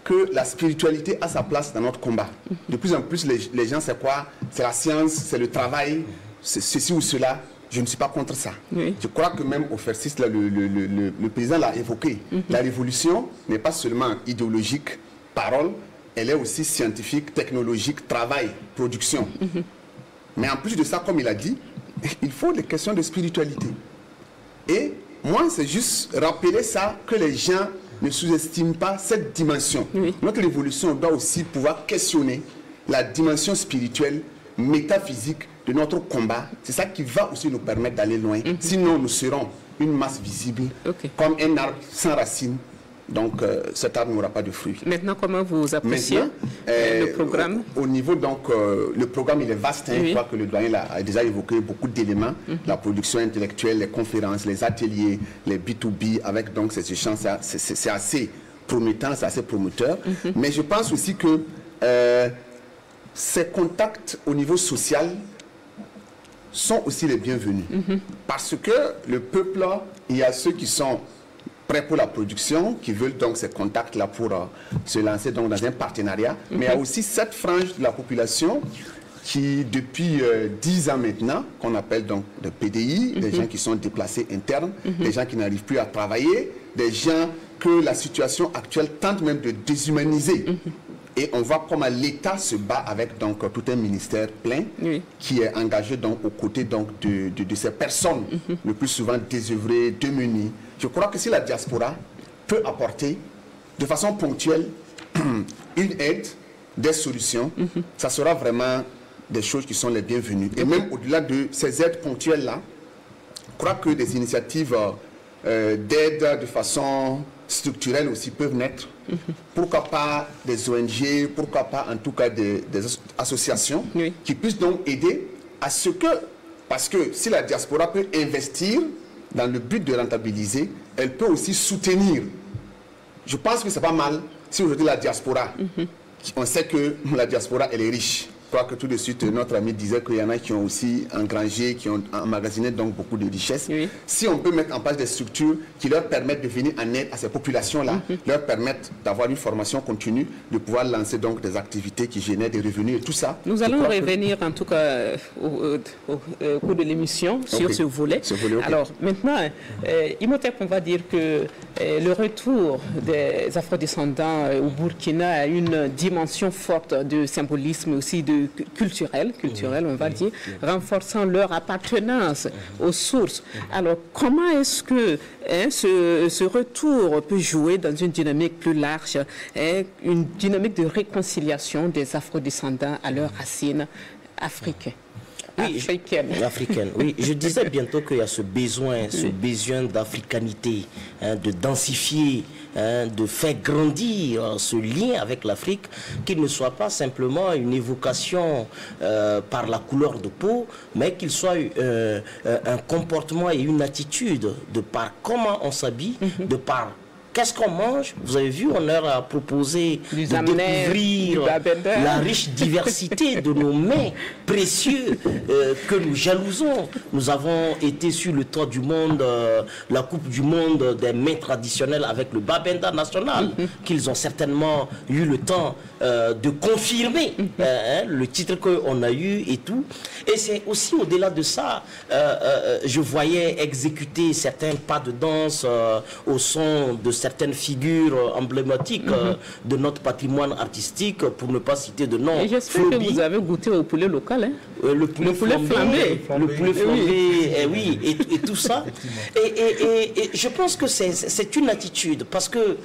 que la spiritualité a sa place dans notre combat. De plus en plus, les gens, c'est quoi? C'est la science, c'est le travail, c'est ceci ou cela. Je ne suis pas contre ça. Je crois que même au FAIRCIT, le président l'a évoqué. La révolution n'est pas seulement idéologique, parole, elle est aussi scientifique, technologique, travail, production. Mais en plus de ça, comme il a dit, il faut des questions de spiritualité. Et moi, c'est juste rappeler ça, que les gens ne sous-estiment pas cette dimension. Notre évolution doit aussi pouvoir questionner la dimension spirituelle, métaphysique de notre combat. C'est ça qui va aussi nous permettre d'aller loin. Sinon, nous serons une masse visible, comme un arbre sans racines. Donc, cet arbre n'aura pas de fruits. Maintenant, comment vous appréciez le programme? Au niveau, donc, le programme, il est vaste. Je crois que le doyen a déjà évoqué beaucoup d'éléments. La production intellectuelle, les conférences, les ateliers, les B2B, avec donc ces échanges, c'est assez promettant, c'est assez promoteur. Mais je pense aussi que ces contacts au niveau social sont aussi les bienvenus. Parce que le peuple, il y a ceux qui sont prêts pour la production, qui veulent donc ces contacts-là pour se lancer donc dans un partenariat. Mais il y a aussi cette frange de la population qui, depuis 10 ans maintenant, qu'on appelle donc des PDI, des gens qui sont déplacés internes, des gens qui n'arrivent plus à travailler, des gens que la situation actuelle tente même de déshumaniser. Et on voit comment l'État se bat avec donc tout un ministère plein qui est engagé donc aux côtés donc de ces personnes, le plus souvent désœuvrées, démunies. Je crois que si la diaspora peut apporter de façon ponctuelle une aide, des solutions, ça sera vraiment des choses qui sont les bienvenues. Et même au-delà de ces aides ponctuelles-là, je crois que des initiatives d'aide de façon structurelle aussi peuvent naître. Pourquoi pas des ONG, pourquoi pas en tout cas des associations qui puissent donc aider à ce que, parce que si la diaspora peut investir dans le but de rentabiliser, elle peut aussi soutenir. Je pense que c'est pas mal si aujourd'hui la diaspora, on sait que la diaspora elle est riche. Je crois que tout de suite notre ami disait qu'il y en a qui ont aussi engrangé, qui ont emmagasiné donc beaucoup de richesses. Si on peut mettre en place des structures qui leur permettent de venir en aide à ces populations-là, leur permettre d'avoir une formation continue, de pouvoir lancer donc des activités qui génèrent des revenus et tout ça. Nous allons revenir en tout cas au cours de l'émission sur ce volet. Alors maintenant, Imhotep, on va dire que le retour des afrodescendants au Burkina a une dimension forte de symbolisme aussi de culturel, on va dire, renforçant leur appartenance aux sources. Alors, comment est-ce que ce retour peut jouer dans une dynamique plus large, une dynamique de réconciliation des afrodescendants à leurs racines africaines? Africaine. Oui, je disais bientôt qu'il y a ce besoin d'africanité, de densifier, de faire grandir ce lien avec l'Afrique, qu'il ne soit pas simplement une évocation par la couleur de peau, mais qu'il soit un comportement et une attitude de par comment on s'habille, de par Qu'est-ce qu'on mange? Vous avez vu, on leur a proposé de découvrir la riche diversité de nos mets précieux que nous jalousons. Nous avons été sur le toit du monde, la Coupe du monde des mets traditionnels avec le Babenda national, qu'ils ont certainement eu le temps de confirmer le titre qu'on a eu et tout. Et c'est aussi au-delà de ça, je voyais exécuter certains pas de danse au son de certaines figures emblématiques de notre patrimoine artistique, pour ne pas citer de nom. Et j'espère que vous avez goûté au poulet local. Hein? Le poulet flambé. Le poulet flambé, oui, et tout ça. Et je pense que c'est une attitude, parce que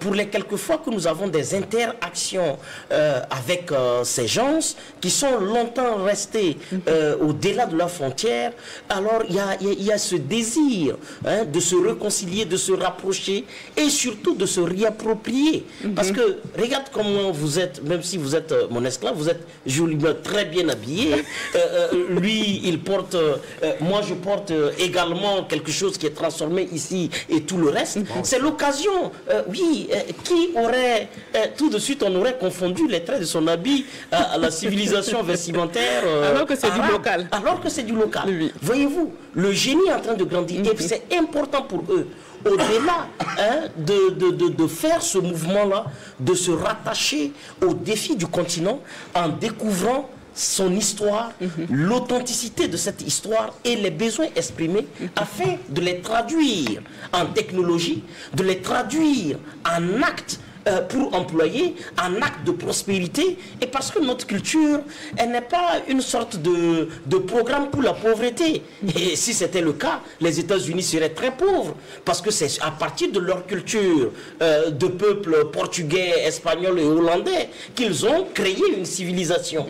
pour les quelques fois que nous avons des interactions avec ces gens qui sont longtemps restés au-delà de la frontière, alors il y a ce désir de se réconcilier, de se rapprocher et surtout de se réapproprier. Parce que regarde comment vous êtes, même si vous êtes mon esclave, vous êtes joliment très bien habillé. Lui, il porte, moi je porte également quelque chose qui est transformé ici et tout le reste. C'est l'occasion, oui, qui aurait, tout de suite on aurait confondu les traits de son habit à la civilisation vestimentaire alors que c'est du local. Alors que c'est du local. Oui. Voyez-vous, le génie est en train de grandir et c'est important pour eux, au-delà de faire ce mouvement-là, de se rattacher aux défis du continent en découvrant son histoire, l'authenticité de cette histoire et les besoins exprimés afin de les traduire en technologie, de les traduire en actes pour employer, un acte de prospérité, et parce que notre culture, elle n'est pas une sorte de programme pour la pauvreté. Et si c'était le cas, les États-Unis seraient très pauvres, parce que c'est à partir de leur culture de peuples portugais, espagnols et hollandais qu'ils ont créé une civilisation.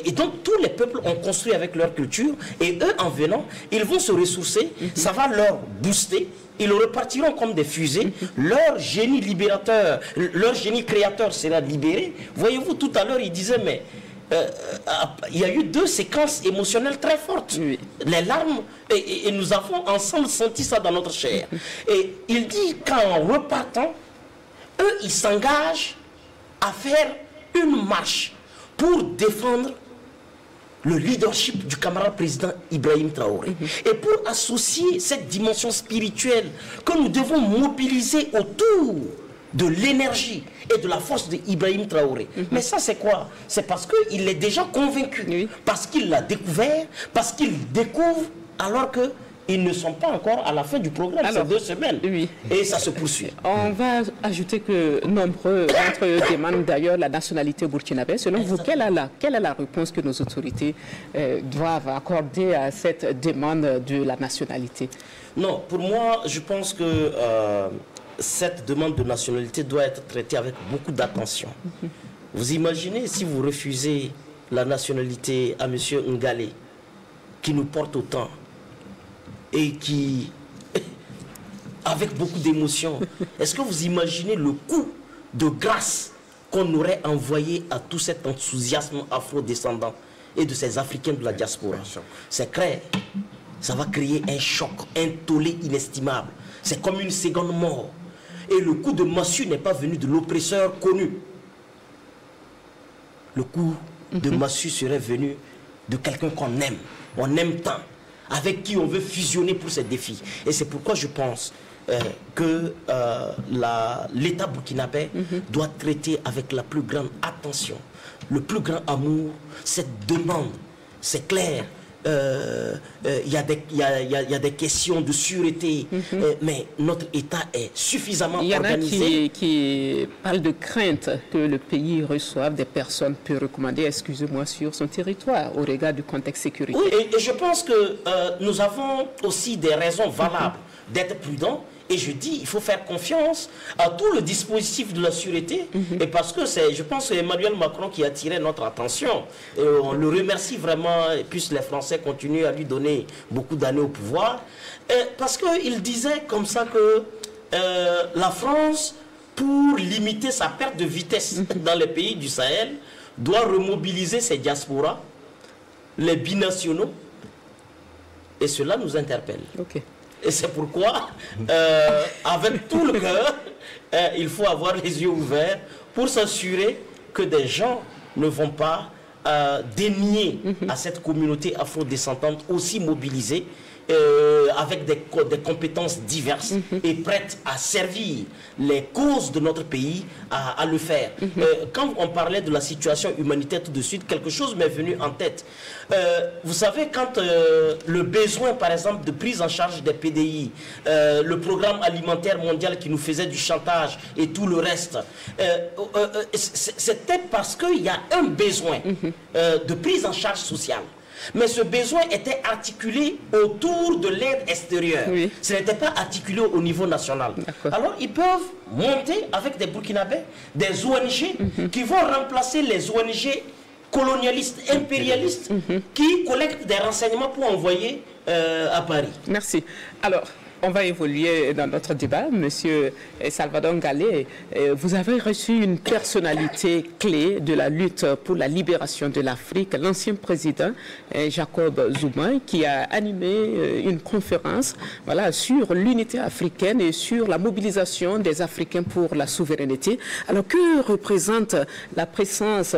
Et donc tous les peuples ont construit avec leur culture, et eux, en venant, ils vont se ressourcer, ça va leur booster. Ils repartiront comme des fusées. Leur génie libérateur, leur génie créateur sera libéré. Voyez-vous, tout à l'heure, il disait, mais il y a eu 2 séquences émotionnelles très fortes. Oui. Les larmes, et nous avons ensemble senti ça dans notre chair. Et il dit qu'en repartant, eux, ils s'engagent à faire une marche pour défendre le leadership du camarade président Ibrahim Traoré. Et pour associer cette dimension spirituelle que nous devons mobiliser autour de l'énergie et de la force d'Ibrahim Traoré. Mais ça, c'est quoi? C'est parce qu'il est déjà convaincu, parce qu'il l'a découvert, parce qu'il découvre, alors que ils ne sont pas encore à la fin du programme, c'est 2 semaines. Oui. Et ça se poursuit. On va ajouter que nombreux d'entre eux demandent d'ailleurs la nationalité burkinabé. Selon vous, quelle est la réponse que nos autorités doivent accorder à cette demande de la nationalité? Non, pour moi, je pense que cette demande de nationalité doit être traitée avec beaucoup d'attention. Vous imaginez si vous refusez la nationalité à M. Ngalé, qui nous porte autant, et qui, avec beaucoup d'émotion, est-ce que vous imaginez le coup de grâce qu'on aurait envoyé à tout cet enthousiasme afro-descendant et de ces Africains de la diaspora? C'est clair, ça va créer un choc, un tollé inestimable. C'est comme une seconde mort. Et le coup de massue n'est pas venu de l'oppresseur connu. Le coup de massue serait venu de quelqu'un qu'on aime, on aime tant, avec qui on veut fusionner pour ces défis. Et c'est pourquoi je pense que l'État burkinabé doit traiter avec la plus grande attention, le plus grand amour, cette demande. C'est clair, il y a des questions de sûreté, mais notre État est suffisamment organisé. Il y en a qui parlent de crainte que le pays reçoive des personnes peu recommandées, excusez-moi, sur son territoire, au regard du contexte sécuritaire. Oui, et je pense que nous avons aussi des raisons valables d'être prudents. Et je dis, il faut faire confiance à tout le dispositif de la sûreté. Et parce que je pense que c'est Emmanuel Macron qui a attiré notre attention. Et on le remercie vraiment, et puisque les Français continuent à lui donner beaucoup d'années au pouvoir. Parce qu'il disait comme ça que la France, pour limiter sa perte de vitesse dans les pays du Sahel, doit remobiliser ses diasporas, les binationaux. Et cela nous interpelle. Ok. Et c'est pourquoi, avec tout le cœur, il faut avoir les yeux ouverts pour s'assurer que des gens ne vont pas dénier à cette communauté afrodescendante aussi mobilisée, avec des compétences diverses et prêtes à servir les causes de notre pays à le faire. Quand on parlait de la situation humanitaire tout de suite, quelque chose m'est venu en tête. Vous savez, quand le besoin, par exemple, de prise en charge des PDI, le programme alimentaire mondial qui nous faisait du chantage et tout le reste, c'était parce qu'il y a un besoin de prise en charge sociale. Mais ce besoin était articulé autour de l'aide extérieure. Oui. Ce n'était pas articulé au niveau national. Alors, ils peuvent monter avec des Burkinabés, des ONG qui vont remplacer les ONG colonialistes, impérialistes, qui collectent des renseignements pour envoyer à Paris. Merci. Alors, on va évoluer dans notre débat. Monsieur Salvador Ngalé, vous avez reçu une personnalité clé de la lutte pour la libération de l'Afrique, l'ancien président Jacob Zuma, qui a animé une conférence sur l'unité africaine et sur la mobilisation des Africains pour la souveraineté. Alors, que représente la présence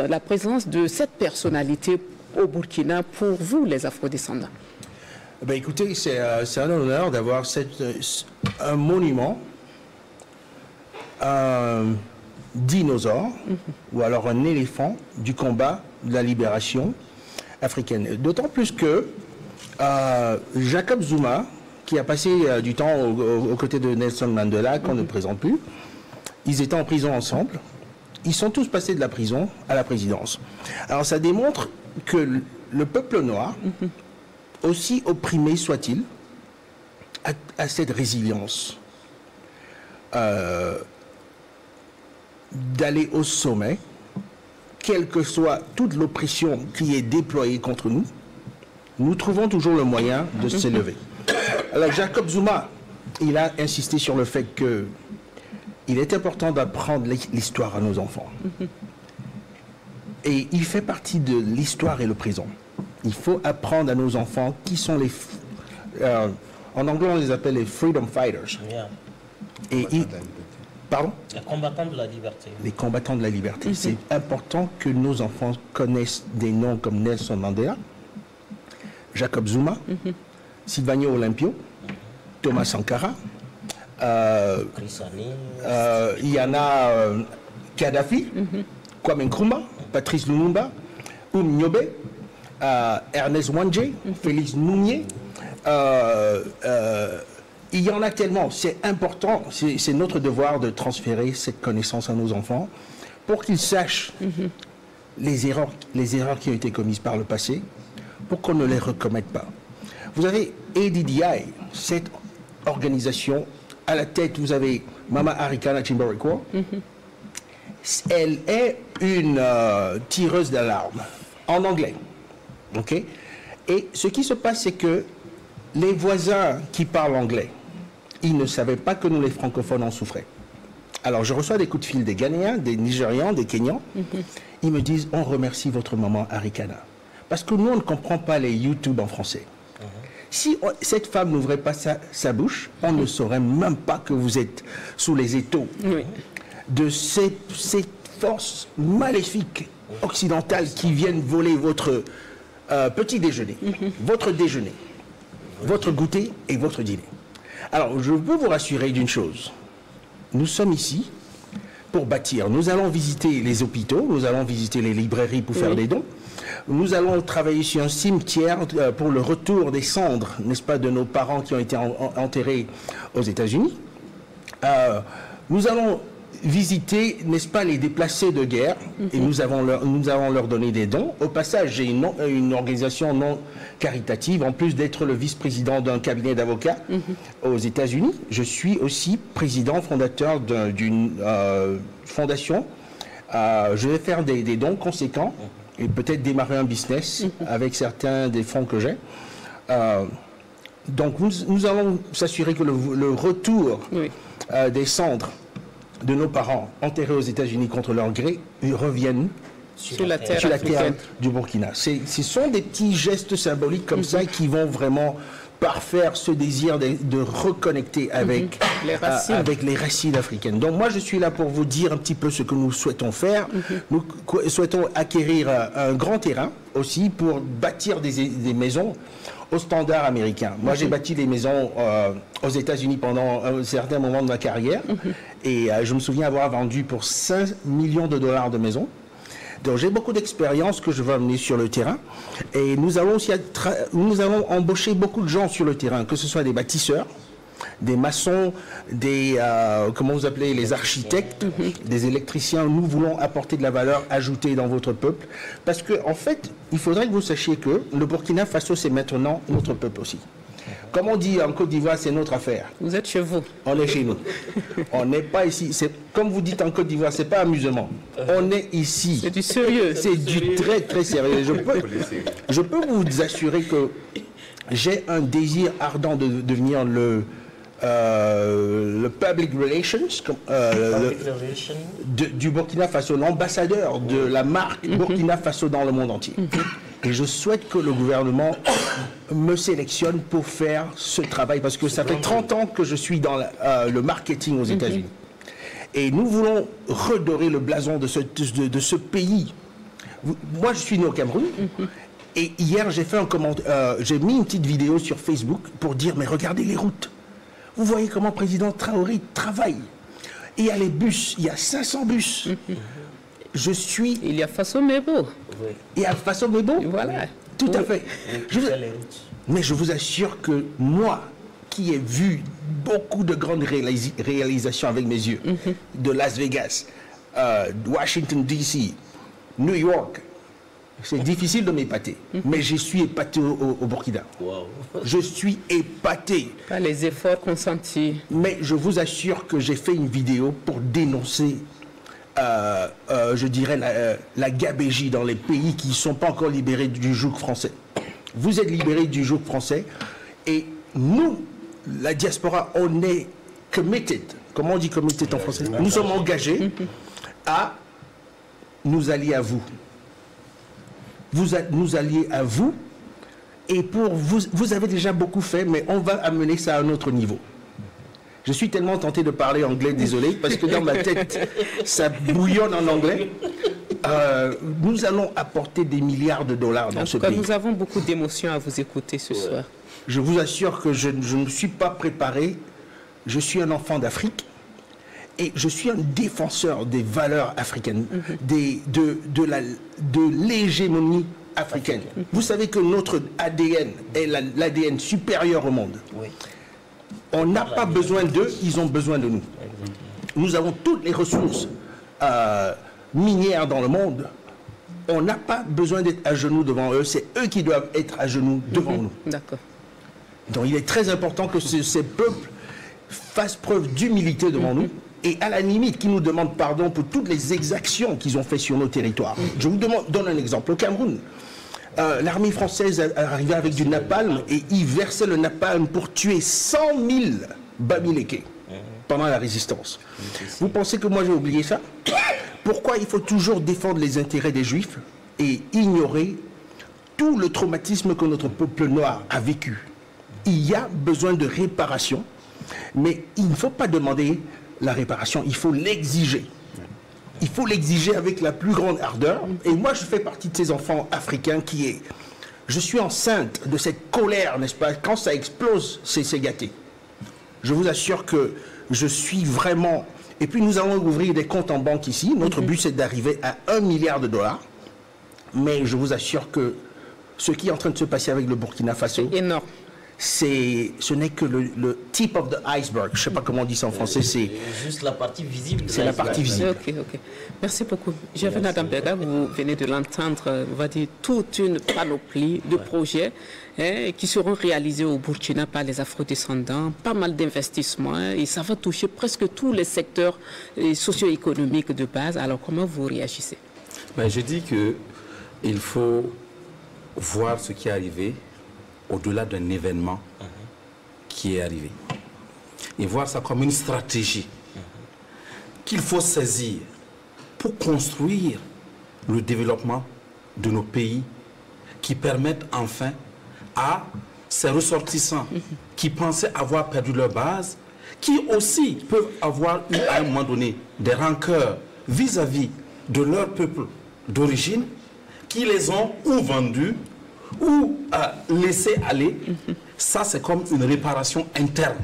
de cette personnalité au Burkina pour vous, les Afrodescendants? Ben écoutez, c'est un honneur d'avoir un monument, un dinosaure, ou alors un éléphant du combat de la libération africaine. D'autant plus que Jacob Zuma, qui a passé du temps aux côtés de Nelson Mandela, qu'on ne présente plus, ils étaient en prison ensemble. Ils sont tous passés de la prison à la présidence. Alors ça démontre que le peuple noir, aussi opprimé soit-il, à cette résilience d'aller au sommet, quelle que soit toute l'oppression qui est déployée contre nous, nous trouvons toujours le moyen de s'élever. Alors Jacob Zuma, il a insisté sur le fait qu'il est important d'apprendre l'histoire à nos enfants. Et il fait partie de l'histoire et le présent. Il faut apprendre à nos enfants qui sont les... en anglais, on les appelle les freedom fighters. Et pardon? Les combattants de la liberté. Les combattants de la liberté. C'est important que nos enfants connaissent des noms comme Nelson Mandela, Jacob Zuma, Sylvanio Olympio, Thomas Sankara, Yana Kadhafi, Kwame Nkrumah, Patrice Lumumba, Nyobe, Ernest Wandje, Félix Mounier. Il y en a tellement. C'est important, c'est notre devoir de transférer cette connaissance à nos enfants pour qu'ils sachent les erreurs qui ont été commises par le passé, pour qu'on ne les recommette pas. Vous avez ADDI, cette organisation, à la tête, vous avez Mama Arikana Chimbarekwa. Elle est une tireuse d'alarme en anglais. Okay? Et ce qui se passe, c'est que les voisins qui parlent anglais, ils ne savaient pas que nous, les francophones, en souffraient. Alors, je reçois des coups de fil des Ghanéens, des Nigérians, des Kenyans. Ils me disent, on remercie votre maman Arikana. Parce que nous, on ne comprend pas les YouTube en français. Si cette femme n'ouvrait pas sa bouche, on ne saurait même pas que vous êtes sous les étaux de ces forces maléfiques occidentales qui viennent voler votre petit déjeuner, votre déjeuner, votre goûter et votre dîner. Alors, je peux vous rassurer d'une chose. Nous sommes ici pour bâtir. Nous allons visiter les hôpitaux, nous allons visiter les librairies pour faire des dons. Nous allons travailler sur un cimetière pour le retour des cendres, n'est-ce pas, de nos parents qui ont été enterrés aux États-Unis. Nous allons visiter, n'est-ce pas, les déplacés de guerre, et nous allons leur donner des dons. Au passage, j'ai une organisation non caritative, en plus d'être le vice-président d'un cabinet d'avocats aux États-Unis. Je suis aussi président fondateur d'une fondation. Je vais faire des dons conséquents et peut-être démarrer un business avec certains des fonds que j'ai. Donc nous allons s'assurer que le retour des cendres de nos parents enterrés aux États-Unis contre leur gré reviennent sur la terre du Burkina. Ce sont des petits gestes symboliques comme ça qui vont vraiment par faire ce désir de reconnecter avec, avec les racines africaines. Donc moi, je suis là pour vous dire un petit peu ce que nous souhaitons faire. Nous souhaitons acquérir un grand terrain aussi pour bâtir des maisons au standard américain. Moi, j'ai bâti des maisons aux États-Unis pendant un certain moment de ma carrière. Et je me souviens avoir vendu pour 5 millions de dollars de maisons. Donc j'ai beaucoup d'expérience que je vais amener sur le terrain. Et nous allons aussi embaucher beaucoup de gens sur le terrain, que ce soit des bâtisseurs, des maçons, des comment vous appelez, les architectes, des électriciens. Nous voulons apporter de la valeur ajoutée dans votre peuple. Parce que en fait, il faudrait que vous sachiez que le Burkina Faso, c'est maintenant notre peuple aussi. Comme on dit en Côte d'Ivoire, c'est notre affaire. Vous êtes chez vous. On est chez nous. On n'est pas ici. Comme vous dites en Côte d'Ivoire, c'est pas amusement. On est ici. C'est du sérieux. C'est du très très sérieux. Je peux vous assurer que j'ai un désir ardent de devenir le public relations, du Burkina Faso, l'ambassadeur de la marque Burkina Faso dans le monde entier. Et je souhaite que le gouvernement me sélectionne pour faire ce travail, parce que ça fait 30 ans que je suis dans le marketing aux États-Unis. Et nous voulons redorer le blason de ce pays. Moi, je suis né au Cameroun. Et hier, j'ai fait un commentaire, j'ai mis une petite vidéo sur Facebook pour dire, mais regardez les routes. Vous voyez comment le président Traoré travaille. Et il y a les bus, il y a 500 bus. Il y a Faso Mebo. Il y a Faso Mebo. Voilà. Tout à fait. Mais je vous assure que moi, qui ai vu beaucoup de grandes réalisations avec mes yeux, de Las Vegas, Washington DC, New York, c'est difficile de m'épater. Mais je suis épaté au Burkina. Wow. Je suis épaté. Pas les efforts consentis. Mais je vous assure que j'ai fait une vidéo pour dénoncer je dirais la gabégie dans les pays qui ne sont pas encore libérés du joug français. Vous êtes libérés du joug français et nous, la diaspora, on est committed. Comment on dit committed en français? Nous sommes engagés à nous allier à vous. Nous allier à vous et pour vous avez déjà beaucoup fait, mais on va amener ça à un autre niveau. Je suis tellement tenté de parler anglais, désolé, parce que dans ma tête, ça bouillonne en anglais. Nous allons apporter des milliards de dollars dans ce pays. Nous avons beaucoup d'émotions à vous écouter ce soir. Je vous assure que je ne suis pas préparé. Je suis un enfant d'Afrique et je suis un défenseur des valeurs africaines, de l'hégémonie africaine. Vous savez que notre ADN est l'ADN supérieur au monde. Oui. On n'a pas besoin d'eux, ils ont besoin de nous. Nous avons toutes les ressources minières dans le monde. On n'a pas besoin d'être à genoux devant eux, c'est eux qui doivent être à genoux devant nous. D'accord. Donc il est très important que ces peuples fassent preuve d'humilité devant nous et à la limite qu'ils nous demandent pardon pour toutes les exactions qu'ils ont fait sur nos territoires. Je vous donne un exemple. Au Cameroun, l'armée française arrivait avec du napalm et ils versaient le napalm pour tuer 100 000 Bamileke pendant la résistance. Vous pensez que moi j'ai oublié ça? Pourquoi il faut toujours défendre les intérêts des Juifs et ignorer tout le traumatisme que notre peuple noir a vécu? Il y a besoin de réparation, mais il ne faut pas demander la réparation, il faut l'exiger. Il faut l'exiger avec la plus grande ardeur. Et moi, je fais partie de ces enfants africains qui est... Je suis enceinte de cette colère, n'est-ce pas? Quand ça explose, c'est gâté. Je vous assure que je suis vraiment... Et puis, nous allons ouvrir des comptes en banque ici. Notre but, c'est d'arriver à 1 milliard de dollars. Mais je vous assure que ce qui est en train de se passer avec le Burkina Faso... C'est énorme. Ce n'est que le tip of the iceberg. Je ne sais pas comment on dit ça en français. C'est juste la partie visible. C'est la partie visible. Ok. Merci beaucoup. Gervais Adambega, vous venez de l'entendre, on va dire, toute une panoplie de projets qui seront réalisés au Burkina par les Afro-descendants, pas mal d'investissements et ça va toucher presque tous les secteurs socio-économiques de base. Alors, comment vous réagissez? Je dis qu'il faut voir ce qui est arrivé au-delà d'un événement qui est arrivé. Et voir ça comme une stratégie qu'il faut saisir pour construire le développement de nos pays qui permettent enfin à ces ressortissants qui pensaient avoir perdu leur base, qui aussi peuvent avoir eu à un moment donné des rancœurs vis-à-vis de leur peuple d'origine, qui les ont ou vendus ou laissés aller. Ça, c'est comme une réparation interne.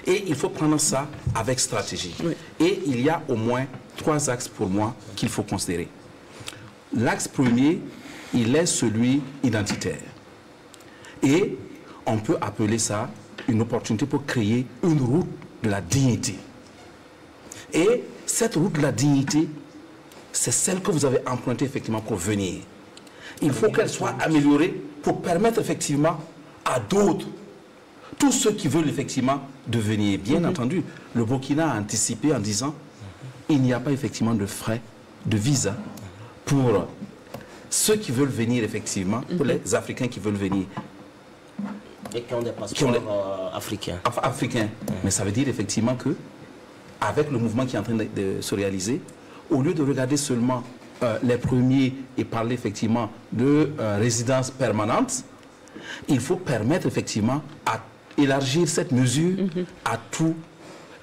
Et il faut prendre ça avec stratégie. Oui. Et il y a au moins 3 axes pour moi qu'il faut considérer. L'axe premier, il est celui identitaire. Et on peut appeler ça une opportunité pour créer une route de la dignité. Et cette route de la dignité, c'est celle que vous avez empruntée effectivement pour venir. Il faut qu'elle soit améliorée pour permettre effectivement à d'autres, tous ceux qui veulent effectivement devenir. Bien entendu, le Burkina a anticipé en disant il n'y a pas effectivement de frais de visa pour ceux qui veulent venir effectivement, pour les Africains qui veulent venir. Et qui ont des passeports africains. Africains. Mais ça veut dire effectivement que, avec le mouvement qui est en train de se réaliser, au lieu de regarder seulement les premiers et parler effectivement de résidence permanente, il faut permettre effectivement à élargir cette mesure à tous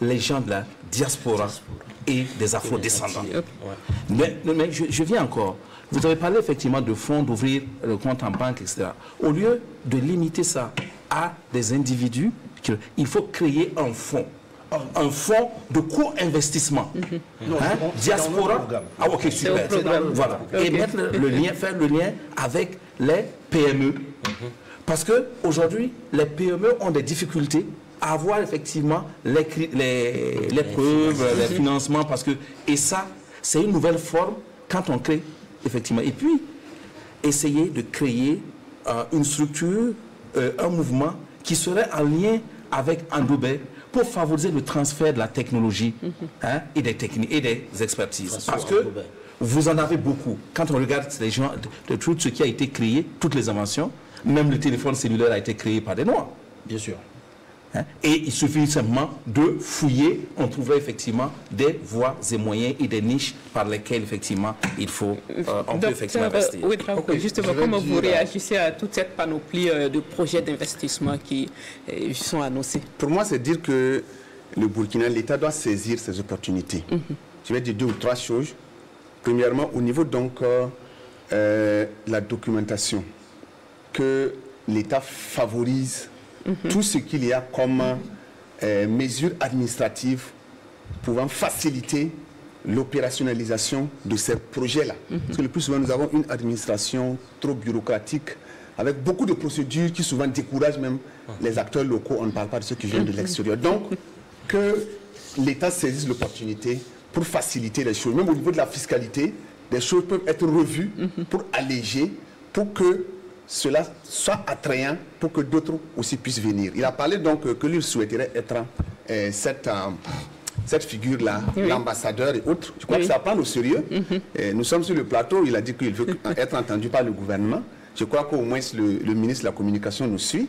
les gens de la diaspora et des afro-descendants. Mais je viens encore. Vous avez parlé effectivement de fonds, d'ouvrir le compte en banque, etc. Au lieu de limiter ça à des individus, il faut créer un fonds de co-investissement. Diaspora. Ah ok, super. Voilà. Et mettre le lien, faire le lien avec les PME. Parce qu'aujourd'hui, les PME ont des difficultés à avoir effectivement les preuves, les financements, parce que, et ça, c'est une nouvelle forme quand on crée, effectivement. Et puis, essayer de créer une structure, un mouvement qui serait en lien avec Andoubé pour favoriser le transfert de la technologie et des techniques et des expertises. Parce que vous en avez beaucoup. Quand on regarde les gens, de tout ce qui a été créé, toutes les inventions, même le téléphone cellulaire a été créé par des Noirs. Bien sûr. Et il suffit simplement de fouiller, on trouverait effectivement des voies et moyens et des niches par lesquelles effectivement il faut, on peut effectivement investir. Oui, justement, comment vous réagissez à toute cette panoplie de projets d'investissement qui sont annoncés? Pour moi, c'est dire que le Burkina, l'État doit saisir ces opportunités. Je vais dire 2 ou 3 choses. Premièrement, au niveau donc la documentation, que l'État favorise tout ce qu'il y a comme mesures administratives pouvant faciliter l'opérationnalisation de ces projets-là. Parce que le plus souvent, nous avons une administration trop bureaucratique, avec beaucoup de procédures qui souvent découragent même les acteurs locaux. On ne parle pas de ceux qui viennent de l'extérieur. Donc, que l'État saisisse l'opportunité pour faciliter les choses. Même au niveau de la fiscalité, des choses peuvent être revues pour alléger, pour que cela soit attrayant pour que d'autres aussi puissent venir. Il a parlé donc que lui souhaiterait être cette figure-là, l'ambassadeur et autres. Je crois que ça prend au sérieux. Nous sommes sur le plateau, il a dit qu'il veut être entendu par le gouvernement. Je crois qu'au moins le ministre de la Communication nous suit.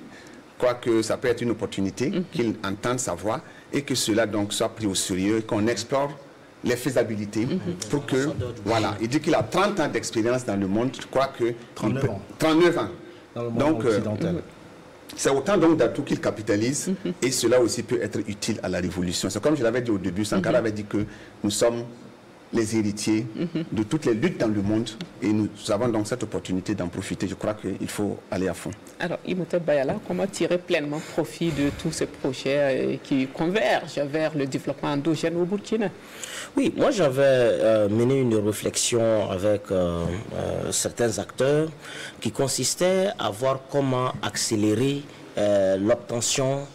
Je crois que ça peut être une opportunité qu'il entende sa voix et que cela donc soit pris au sérieux et qu'on explore les faisabilités pour que, voilà, il dit qu'il a 30 ans d'expérience dans le monde, je crois que 39 ans. 39 ans. Dans le monde donc, occidental. C'est autant donc d'atouts qu'il capitalise et cela aussi peut être utile à la révolution. C'est comme je l'avais dit au début, Sankara avait dit que nous sommes les héritiers de toutes les luttes dans le monde et nous avons donc cette opportunité d'en profiter. Je crois qu'il faut aller à fond. Alors, Imhotep Bayala, comment tirer pleinement profit de tous ces projets qui convergent vers le développement endogène au Burkina? Oui, moi j'avais mené une réflexion avec certains acteurs qui consistait à voir comment accélérer l'obtention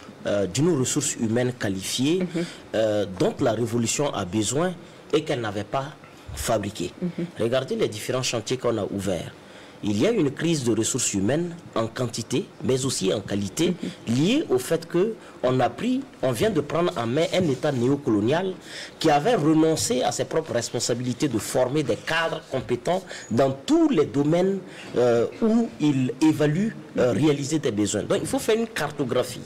d'une ressource humaine qualifiée dont la révolution a besoin et qu'elle n'avait pas fabriqué. Regardez les différents chantiers qu'on a ouverts. Il y a une crise de ressources humaines en quantité, mais aussi en qualité, liée au fait qu'on vient de prendre en main un État néocolonial qui avait renoncé à ses propres responsabilités de former des cadres compétents dans tous les domaines où il évalue réaliser des besoins. Donc il faut faire une cartographie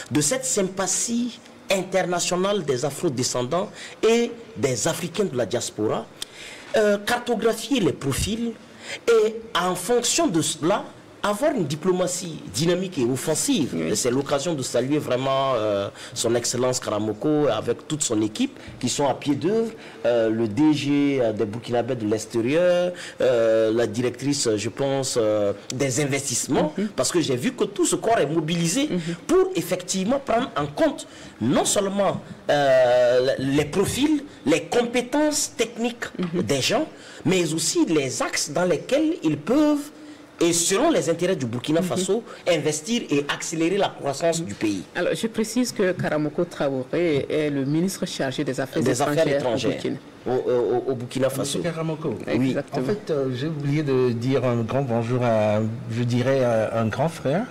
de cette sympathie internationale des afro-descendants et des Africains de la diaspora, cartographier les profils et en fonction de cela, avoir une diplomatie dynamique et offensive. Oui. C'est l'occasion de saluer vraiment son Excellence Karamoko avec toute son équipe qui sont à pied d'œuvre, le DG des Burkinabés de l'extérieur, la directrice, je pense, des investissements, parce que j'ai vu que tout ce corps est mobilisé pour effectivement prendre en compte non seulement les profils, les compétences techniques des gens, mais aussi les axes dans lesquels ils peuvent, et selon les intérêts du Burkina Faso, investir et accélérer la croissance du pays. Alors, je précise que Karamoko Traoré est le ministre chargé des Affaires étrangères au Burkina Faso. Monsieur Karamoko, oui. En fait, j'ai oublié de dire un grand bonjour à, je dirais, un grand frère.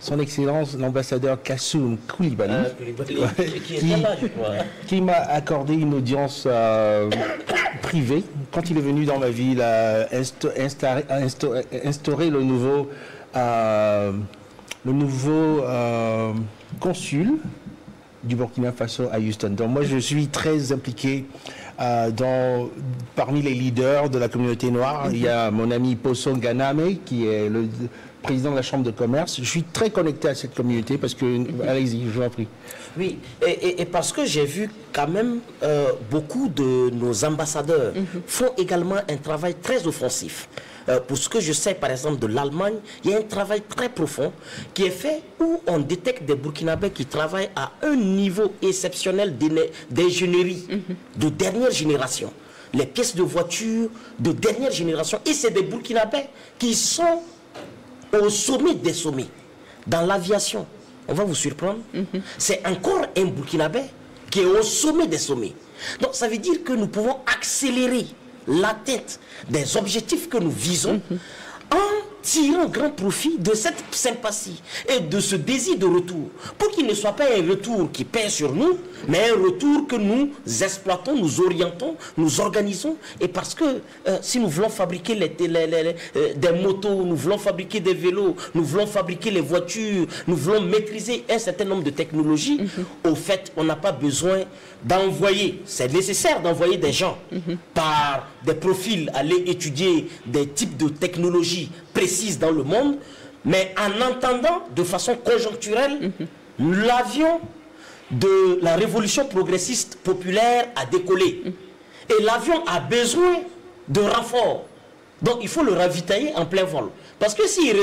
Son Excellence l'ambassadeur Kassoum Koulibaly, qui m'a accordé une audience privée. Quand il est venu dans ma ville, il a instauré le nouveau consul du Burkina Faso à Houston. Donc moi, je suis très impliqué parmi les leaders de la communauté noire. Il y a mon ami Poso Ganame, qui est le président de la Chambre de commerce. Je suis très connecté à cette communauté parce que... Allez-y, je vous en prie. Oui, et parce que j'ai vu quand même beaucoup de nos ambassadeurs font également un travail très offensif. Pour ce que je sais, par exemple, de l'Allemagne, il y a un travail très profond qui est fait où on détecte des Burkinabés qui travaillent à un niveau exceptionnel d'ingénierie de dernière génération. Les pièces de voiture de dernière génération. Et c'est des Burkinabés qui sont au sommet des sommets. Dans l'aviation, on va vous surprendre, c'est encore un Burkinabé qui est au sommet des sommets. Donc ça veut dire que nous pouvons accélérer l'atteinte des objectifs que nous visons en tirant grand profit de cette sympathie et de ce désir de retour, pour qu'il ne soit pas un retour qui pèse sur nous, mais un retour que nous exploitons, nous orientons, nous organisons. Et parce que si nous voulons fabriquer des motos, nous voulons fabriquer des vélos, nous voulons fabriquer les voitures, nous voulons maîtriser un certain nombre de technologies, au fait, on n'a pas besoin d'envoyer, c'est nécessaire d'envoyer des gens par des profils, aller étudier des types de technologies précises dans le monde, mais en entendant de façon conjoncturelle l'avion de la révolution progressiste populaire a décollé. Et l'avion a besoin de renforts. Donc il faut le ravitailler en plein vol. Parce que s'il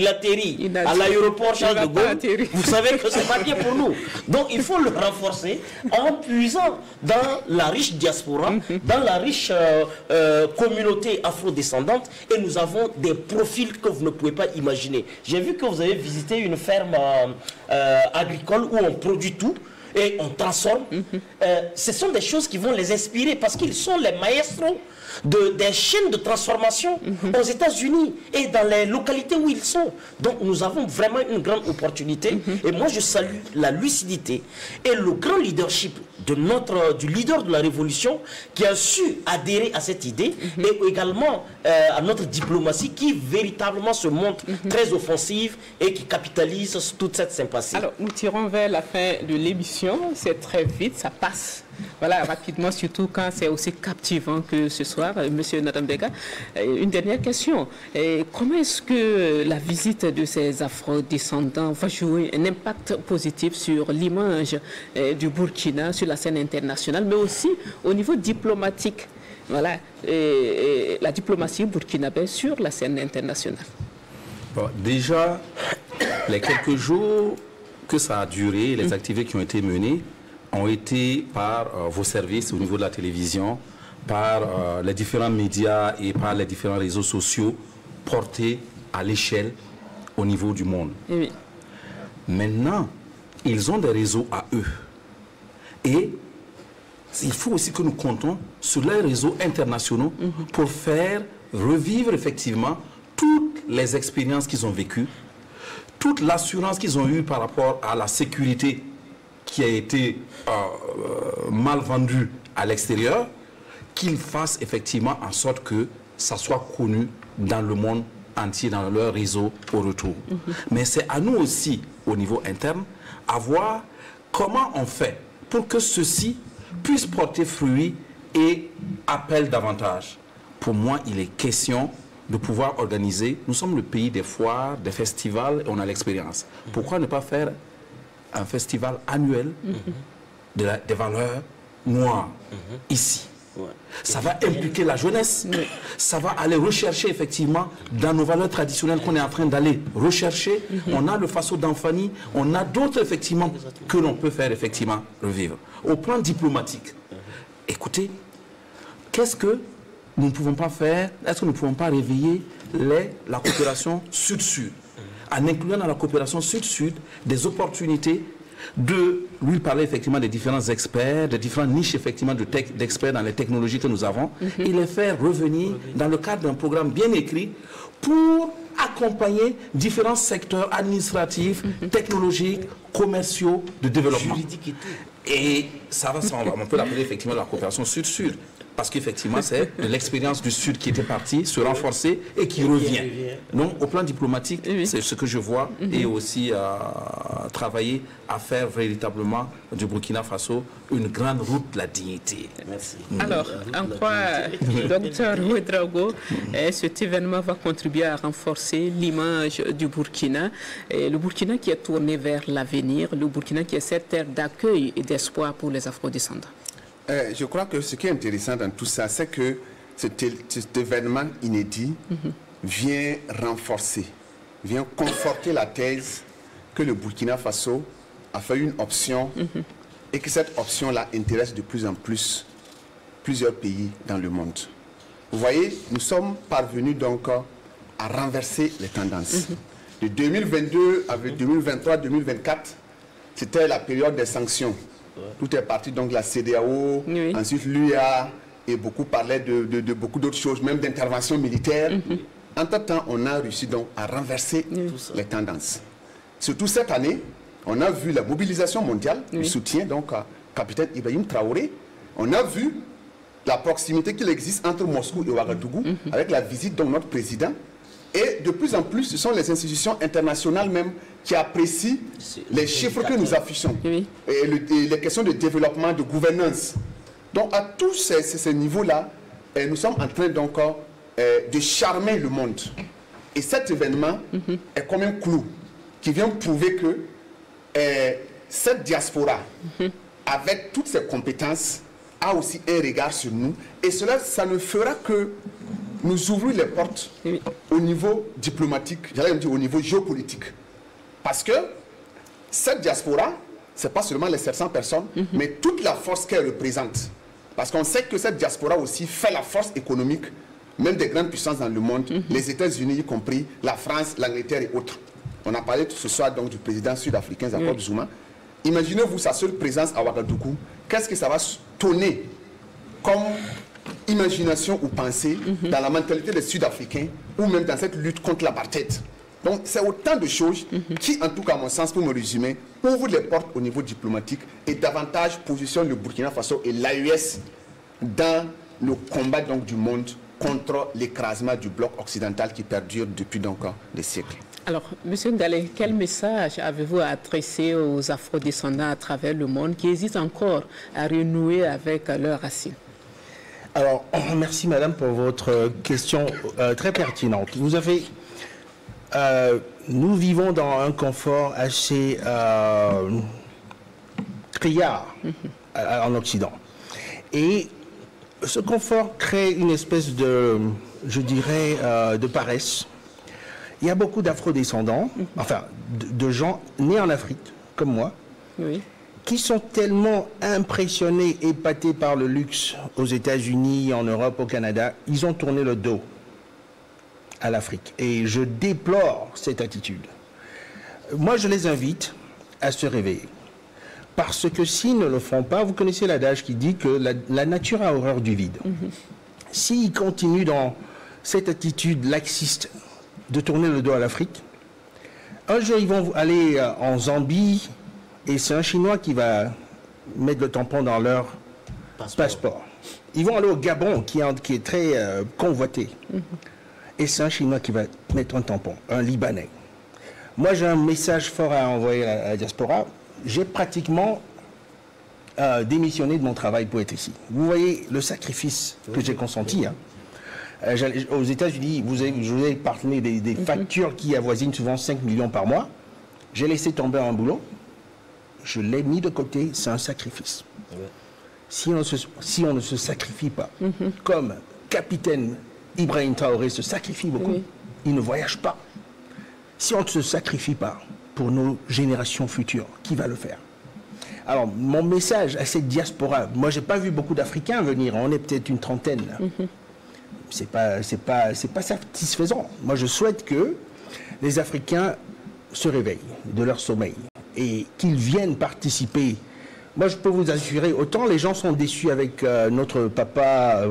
atterrit à l'aéroport Charles de Gaulle, vous savez que c'est pas bien pour nous. Donc il faut le renforcer en puisant dans la riche diaspora, dans la riche communauté afro-descendante. Et nous avons des profils que vous ne pouvez pas imaginer. J'ai vu que vous avez visité une ferme agricole où on produit tout et on transforme. Ce sont des choses qui vont les inspirer parce qu'ils sont les maestros des chaînes de transformation aux États-Unis et dans les localités où ils sont. Donc nous avons vraiment une grande opportunité. Et moi je salue la lucidité et le grand leadership du leader de la révolution qui a su adhérer à cette idée et également à notre diplomatie qui véritablement se montre très offensive et qui capitalise sur toute cette sympathie. Alors nous tirons vers la fin de l'émission, c'est très vite, ça passe. Voilà, rapidement, surtout quand c'est aussi captivant que ce soir. Monsieur Nadambega, une dernière question. Comment est-ce que la visite de ces afro-descendants va jouer un impact positif sur l'image du Burkina sur la scène internationale, mais aussi au niveau diplomatique? Voilà, la diplomatie burkinabé sur la scène internationale. Bon, déjà, les quelques jours que ça a duré, les activités qui ont été menées, ont été par vos services au niveau de la télévision, par les différents médias et par les différents réseaux sociaux portés à l'échelle au niveau du monde. Oui. Maintenant, ils ont des réseaux à eux. Et il faut aussi que nous comptons sur les réseaux internationaux pour faire revivre effectivement toutes les expériences qu'ils ont vécues, toute l'assurance qu'ils ont eue par rapport à la sécurité qui a été mal vendu à l'extérieur, qu'ils fassent effectivement en sorte que ça soit connu dans le monde entier, dans leur réseau au retour. Mais c'est à nous aussi, au niveau interne, à voir comment on fait pour que ceci puisse porter fruit et appelle davantage. Pour moi, il est question de pouvoir organiser. Nous sommes le pays des foires, des festivals, et on a l'expérience. Pourquoi ne pas faire un festival annuel des valeurs noires ici? Ça va impliquer la jeunesse, ça va aller rechercher effectivement dans nos valeurs traditionnelles qu'on est en train d'aller rechercher. On a le Faso d'Anfani, on a d'autres effectivement que l'on peut faire effectivement revivre. Au plan diplomatique, écoutez, qu'est-ce que nous ne pouvons pas faire? Est-ce que nous ne pouvons pas réveiller la coopération sud-sud, en incluant dans la coopération sud-sud des opportunités lui parler effectivement des différents experts, des différentes niches effectivement d'experts dans les technologies que nous avons, et les faire revenir dans le cadre d'un programme bien écrit pour accompagner différents secteurs administratifs, technologiques, commerciaux, de développement. Et ça va, on peut l'appeler effectivement la coopération sud-sud. Parce qu'effectivement, c'est de l'expérience du Sud qui était partie, se renforcer et qui revient. Donc, au plan diplomatique, c'est ce que je vois, et aussi travailler à faire véritablement du Burkina Faso une grande route de la dignité. Merci. Alors, en quoi, Dr Ouedraogo, cet événement va contribuer à renforcer l'image du Burkina, et le Burkina qui est tourné vers l'avenir, le Burkina qui est cette terre d'accueil et d'espoir pour les Afro-descendants? Je crois que ce qui est intéressant dans tout ça, c'est que cet événement inédit vient renforcer, vient conforter la thèse que le Burkina Faso a fait une option et que cette option-là intéresse de plus en plus plusieurs pays dans le monde. Vous voyez, nous sommes parvenus donc à renverser les tendances. De 2022 avec 2023-2024, c'était la période des sanctions. Tout est parti donc de la CEDEAO, ensuite l'UA, et beaucoup parlaient de beaucoup d'autres choses, même d'intervention militaire. Entre-temps, on a réussi donc à renverser les tendances. Surtout cette année, on a vu la mobilisation mondiale du soutien donc à capitaine Ibrahim Traoré. On a vu la proximité qu'il existe entre Moscou et Ouagadougou, avec la visite de notre président. Et de plus en plus, ce sont les institutions internationales même qui apprécient les chiffres que nous affichons. Et les questions de développement, de gouvernance. Donc à tous ces niveaux-là, nous sommes en train donc de charmer le monde. Et cet événement est comme un clou qui vient prouver que cette diaspora, avec toutes ses compétences, a aussi un regard sur nous. Et cela, ça ne fera que nous ouvrir les portes au niveau diplomatique, j'allais dire au niveau géopolitique. Parce que cette diaspora, ce n'est pas seulement les 700 personnes, mais toute la force qu'elle représente. Parce qu'on sait que cette diaspora aussi fait la force économique, même des grandes puissances dans le monde, les États-Unis y compris, la France, l'Angleterre et autres. On a parlé ce soir donc du président sud-africain Jacob Zuma. Imaginez-vous sa seule présence à Ouagadougou. Qu'est-ce que ça va donner comme imagination ou pensée dans la mentalité des Sud-Africains ou même dans cette lutte contre l'apartheid? Donc c'est autant de choses qui, en tout cas à mon sens, pour me résumer, ouvrent les portes au niveau diplomatique et davantage positionnent le Burkina Faso et l'AES dans le combat donc du monde contre l'écrasement du bloc occidental qui perdure depuis donc des siècles. Alors, M. Ndale, quel message avez-vous à adresser aux Afro-descendants à travers le monde qui hésitent encore à renouer avec leurs racines? Alors, merci madame pour votre question très pertinente. Vous avez, nous vivons dans un confort assez criard en Occident. Et ce confort crée une espèce de, je dirais, de paresse. Il y a beaucoup d'afro-descendants, enfin, de gens nés en Afrique, comme moi, qui sont tellement impressionnés, épatés par le luxe aux États-Unis, en Europe, au Canada, ils ont tourné le dos à l'Afrique. Et je déplore cette attitude. Moi, je les invite à se réveiller. Parce que s'ils ne le font pas, vous connaissez l'adage qui dit que la nature a horreur du vide. S'ils continuent dans cette attitude laxiste de tourner le dos à l'Afrique, un jour ils vont aller en Zambie et c'est un Chinois qui va mettre le tampon dans leur passeport. Ils vont aller au Gabon qui est très convoité et c'est un Chinois qui va mettre un tampon, un Libanais. Moi j'ai un message fort à envoyer à la diaspora. J'ai pratiquement démissionné de mon travail pour être ici. Vous voyez le sacrifice que j'ai consenti. Aux États-Unis, je vous ai parlé des factures qui avoisinent souvent 5 millions par mois. J'ai laissé tomber un boulot. Je l'ai mis de côté. C'est un sacrifice. Ouais. Si on ne se sacrifie pas, comme capitaine Ibrahim Traoré se sacrifie beaucoup, il ne voyage pas. Si on ne se sacrifie pas pour nos générations futures, qui va le faire? Alors, mon message à cette diaspora, moi, j'ai pas vu beaucoup d'Africains venir. On est peut-être une trentaine. C'est pas satisfaisant. Moi, je souhaite que les Africains se réveillent de leur sommeil et qu'ils viennent participer. Moi, je peux vous assurer, autant les gens sont déçus avec notre papa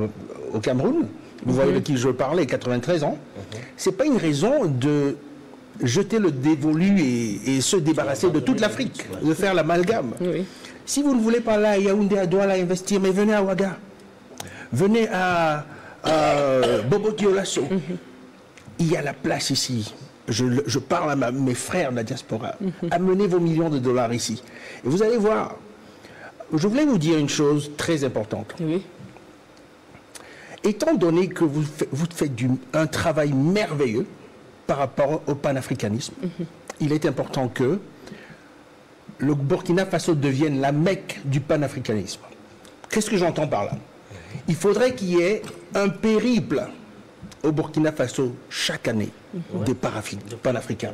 au Cameroun, vous voyez de qui je parlais, 93 ans, c'est pas une raison de jeter le dévolu et se débarrasser de toute l'Afrique, de faire l'amalgame. Oui. Si vous ne voulez pas là, Yaoundé, à Douala investir, mais venez à Ouaga, venez à Bobo Dioulasso. Il y a la place ici. Je parle à mes frères de la diaspora. Amenez vos millions de dollars ici. Et vous allez voir, je voulais vous dire une chose très importante. Oui. Étant donné que vous faites un travail merveilleux par rapport au panafricanisme, il est important que le Burkina Faso devienne la Mecque du panafricanisme. Qu'est-ce que j'entends par là? Il faudrait qu'il y ait un périple au Burkina Faso chaque année des panafricains.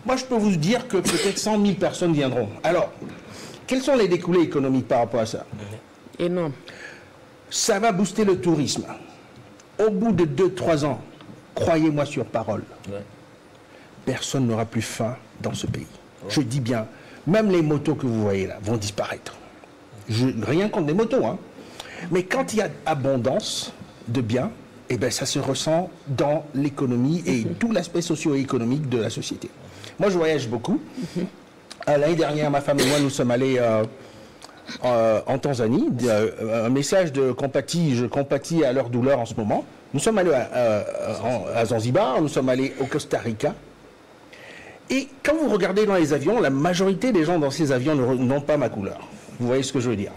Moi, je peux vous dire que peut-être 100 000 personnes viendront. Alors, quels sont les découlés économiques par rapport à ça? Énorme. Ça va booster le tourisme. Au bout de 2-3 ans, croyez-moi sur parole, personne n'aura plus faim dans ce pays. Je dis bien, même les motos que vous voyez là vont disparaître. Rien contre les motos, hein. Mais quand il y a abondance de biens, eh ben, ça se ressent dans l'économie et tout l'aspect socio-économique de la société. Moi, je voyage beaucoup. L'année dernière, ma femme et moi, nous sommes allés en Tanzanie. Un message de compatie, je compatis à leur douleur en ce moment. Nous sommes allés à Zanzibar, nous sommes allés au Costa Rica. Et quand vous regardez dans les avions, la majorité des gens dans ces avions n'ont pas ma couleur. Vous voyez ce que je veux dire?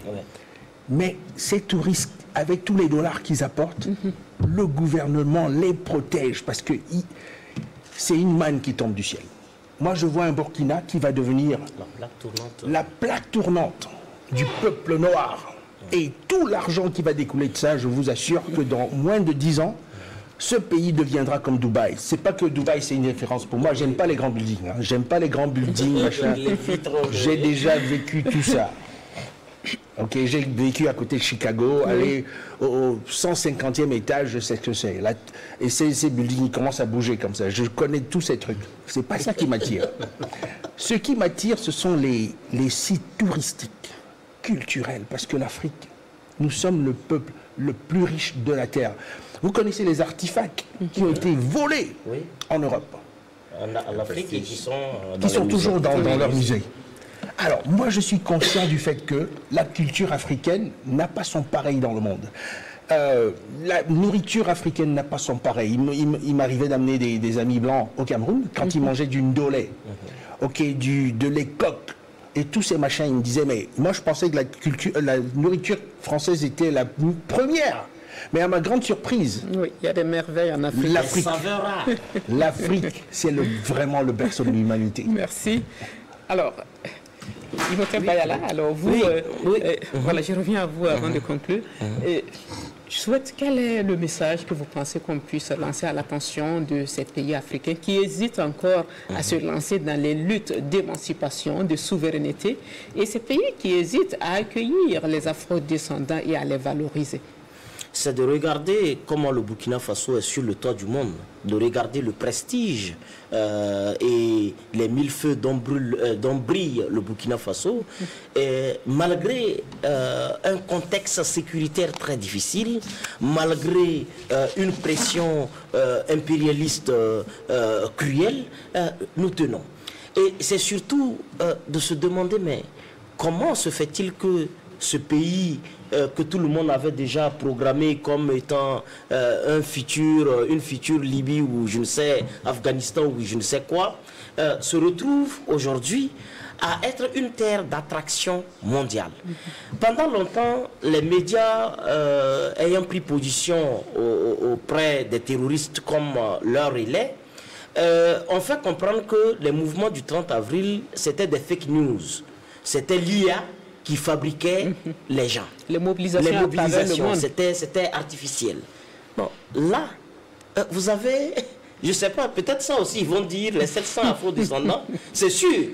Mais ces touristes, avec tous les dollars qu'ils apportent, le gouvernement les protège parce que c'est une manne qui tombe du ciel. Moi, je vois un Burkina qui va devenir la plaque tournante du peuple noir. Et tout l'argent qui va découler de ça, je vous assure que dans moins de 10 ans, ce pays deviendra comme Dubaï. C'est pas que Dubaï, c'est une référence pour moi. J'aime pas les grands buildings. Hein. J'aime pas les grands buildings, machin. J'ai déjà vécu tout ça. Ok, j'ai vécu à côté de Chicago, aller au 150e étage, je sais ce que c'est. Et ces buildings, ils commencent à bouger comme ça. Je connais tous ces trucs. C'est pas ça qui m'attire. Ce qui m'attire, ce sont les sites touristiques, culturels, parce que l'Afrique, nous sommes le peuple le plus riche de la Terre. Vous connaissez les artefacts qui ont été volés en Europe. En Afrique et qui sont toujours dans leur musée. Alors, moi, je suis conscient du fait que la culture africaine n'a pas son pareil dans le monde. La nourriture africaine n'a pas son pareil. Il m'arrivait d'amener des amis blancs au Cameroun, quand ils mangeaient du ndolé, de lait coq, et tous ces machins, ils me disaient, mais moi, je pensais que la nourriture française était la première. Mais à ma grande surprise... Oui, il y a des merveilles en Afrique. L'Afrique, c'est vraiment le berceau de l'humanité. Merci. Alors... Imhotep Bayala, alors vous, voilà, je reviens à vous avant de conclure. Je souhaite, quel est le message que vous pensez qu'on puisse lancer à l'attention de ces pays africains qui hésitent encore à se lancer dans les luttes d'émancipation, de souveraineté, et ces pays qui hésitent à accueillir les afro-descendants et à les valoriser? C'est de regarder comment le Burkina Faso est sur le toit du monde, de regarder le prestige et les mille feux dont brille le Burkina Faso, et malgré un contexte sécuritaire très difficile, malgré une pression impérialiste cruelle, nous tenons. Et c'est surtout de se demander, mais comment se fait-il que ce pays que tout le monde avait déjà programmé comme étant une future Libye ou je ne sais, Afghanistan ou je ne sais quoi, se retrouve aujourd'hui à être une terre d'attraction mondiale. Pendant longtemps, les médias ayant pris position auprès des terroristes comme leur relais, ont fait comprendre que les mouvements du 30 avril, c'était des fake news. C'était l'IA qui fabriquait les gens. Les mobilisations, c'était artificiel. Bon, là, vous avez, je ne sais pas, peut-être ça aussi, ils vont dire les 700 afro-descendants, c'est sûr.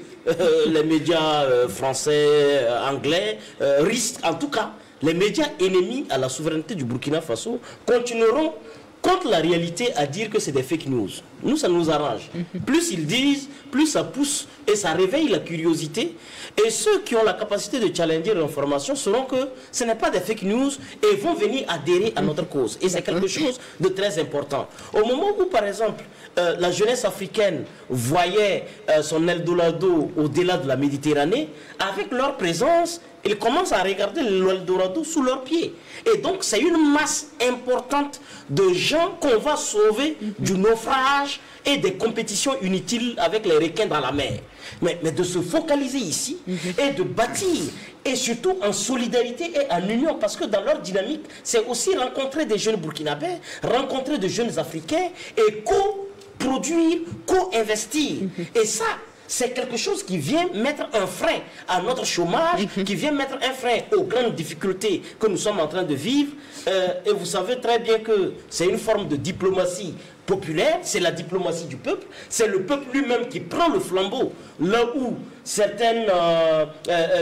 Les médias français, anglais, risquent, en tout cas, les médias ennemis à la souveraineté du Burkina Faso continueront contre la réalité à dire que c'est des fake news. Nous, ça nous arrange. Plus ils disent, plus ça pousse et ça réveille la curiosité. Et ceux qui ont la capacité de challenger l'information sauront que ce n'est pas des fake news et vont venir adhérer à notre cause. Et c'est quelque chose de très important. Au moment où, par exemple, la jeunesse africaine voyait son Eldorado au-delà de la Méditerranée, avec leur présence, ils commencent à regarder l'Eldorado sous leurs pieds. Et donc, c'est une masse importante de gens qu'on va sauver du naufrage et des compétitions inutiles avec les requins dans la mer. Mais de se focaliser ici et de bâtir, et surtout en solidarité et en union, parce que dans leur dynamique, c'est aussi rencontrer des jeunes burkinabés, rencontrer des jeunes africains et co-produire, co-investir. Et ça, c'est quelque chose qui vient mettre un frein à notre chômage, qui vient mettre un frein aux grandes difficultés que nous sommes en train de vivre. Et vous savez très bien que c'est une forme de diplomatie populaire, c'est la diplomatie du peuple, c'est le peuple lui-même qui prend le flambeau, là où certaines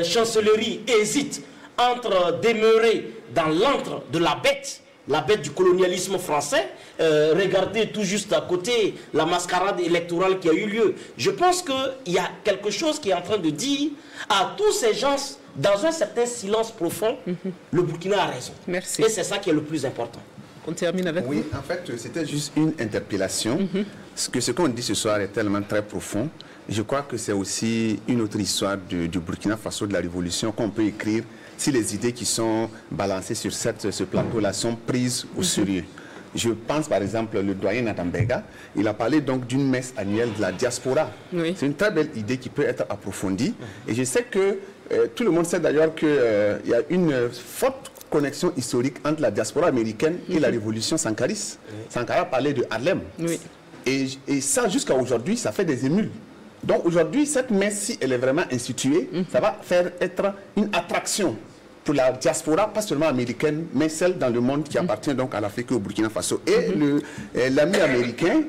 chancelleries hésitent entre demeurer dans l'antre de la bête du colonialisme français. Regardez tout juste à côté la mascarade électorale qui a eu lieu. Je pense qu'il y a quelque chose qui est en train de dire à tous ces gens, dans un certain silence profond, le Burkina a raison. Merci. Et c'est ça qui est le plus important. On termine avec Oui, en fait, c'était juste une interpellation. Ce qu'on dit ce soir est tellement très profond. Je crois que c'est aussi une autre histoire du Burkina Faso, de la révolution, qu'on peut écrire si les idées qui sont balancées sur ce plateau-là sont prises au sérieux. Je pense par exemple le doyen Nadambega, il a parlé donc d'une messe annuelle de la diaspora. Oui. C'est une très belle idée qui peut être approfondie. Et je sais que tout le monde sait d'ailleurs qu'il y a une forte connexion historique entre la diaspora américaine et la révolution sankariste. Sankara parlait de Harlem. Oui. Et ça, jusqu'à aujourd'hui, ça fait des émules. Donc aujourd'hui, cette messe, si elle est vraiment instituée, ça va faire être une attraction pour la diaspora, pas seulement américaine, mais celle dans le monde qui appartient donc à l'Afrique et au Burkina Faso. Et l'ami américain,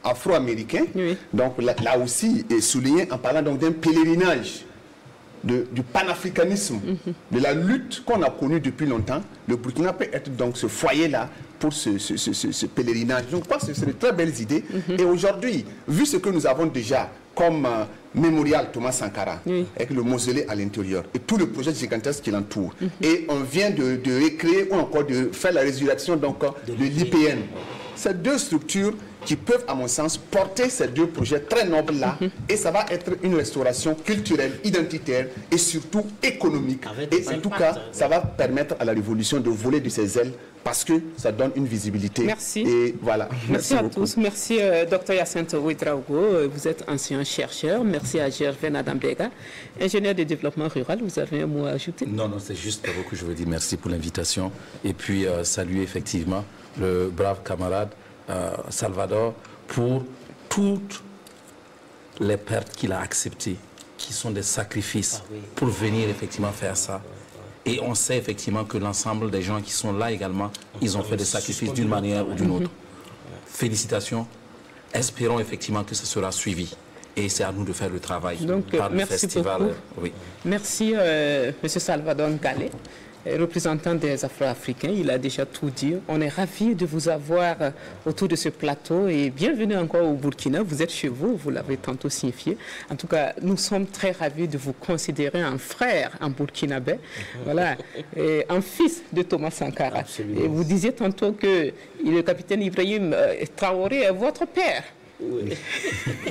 afro-américain, donc là aussi est souligné en parlant donc d'un pèlerinage du panafricanisme, de la lutte qu'on a connue depuis longtemps. Le Burkina peut être donc ce foyer-là pour ce pèlerinage. Donc, je crois que ce sont de très belles idées. Et aujourd'hui, vu ce que nous avons déjà comme mémorial Thomas Sankara, avec le mausolée à l'intérieur, et tout le projet gigantesque qui l'entoure, et on vient de recréer ou encore de faire la résurrection donc, de l'IPN. Ces deux structures qui peuvent, à mon sens, porter ces deux projets très nobles-là, et ça va être une restauration culturelle, identitaire et surtout économique. Et en tout cas, ça va permettre à la révolution de voler de ses ailes parce que ça donne une visibilité. Merci. Et voilà. Merci à tous. Merci, Dr Hyacinthe Ouedraogo. Vous êtes ancien chercheur. Merci à Gervais Nadambega, ingénieur de développement rural. Vous avez un mot à ajouter? Non, c'est juste pour vous que je veux dire merci pour l'invitation. Et puis, saluer effectivement le brave camarade Salvador pour toutes les pertes qu'il a acceptées, qui sont des sacrifices pour venir effectivement faire ça. Et on sait effectivement que l'ensemble des gens qui sont là également, ils ont fait des sacrifices d'une manière ou d'une autre. Félicitations. Espérons effectivement que ce sera suivi. Et c'est à nous de faire le travail. Donc, par le merci festival. Beaucoup. Oui. Merci, M. Salvador Ngalé, représentant des Afro-Africains. Il a déjà tout dit. On est ravis de vous avoir autour de ce plateau et bienvenue encore au Burkina. Vous êtes chez vous, vous l'avez tantôt signifié. En tout cas, nous sommes très ravis de vous considérer un frère en burkinabé, voilà, et un fils de Thomas Sankara. Absolument. Et vous disiez tantôt que le capitaine Ibrahim Traoré est votre père. Oui.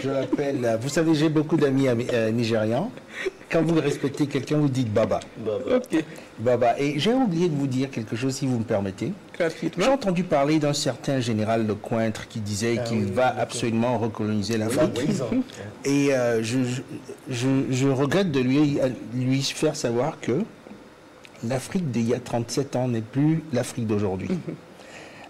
Je l'appelle... Vous savez, j'ai beaucoup d'amis nigérians. Quand vous respectez quelqu'un, vous dites Baba. Baba. Ok. Baba. Et j'ai oublié de vous dire quelque chose, si vous me permettez. Rapidement. J'ai entendu parler d'un certain général Lecointre qui disait qu'il va absolument recoloniser l'Afrique. Et je regrette de lui faire savoir que l'Afrique d'il y a 37 ans n'est plus l'Afrique d'aujourd'hui.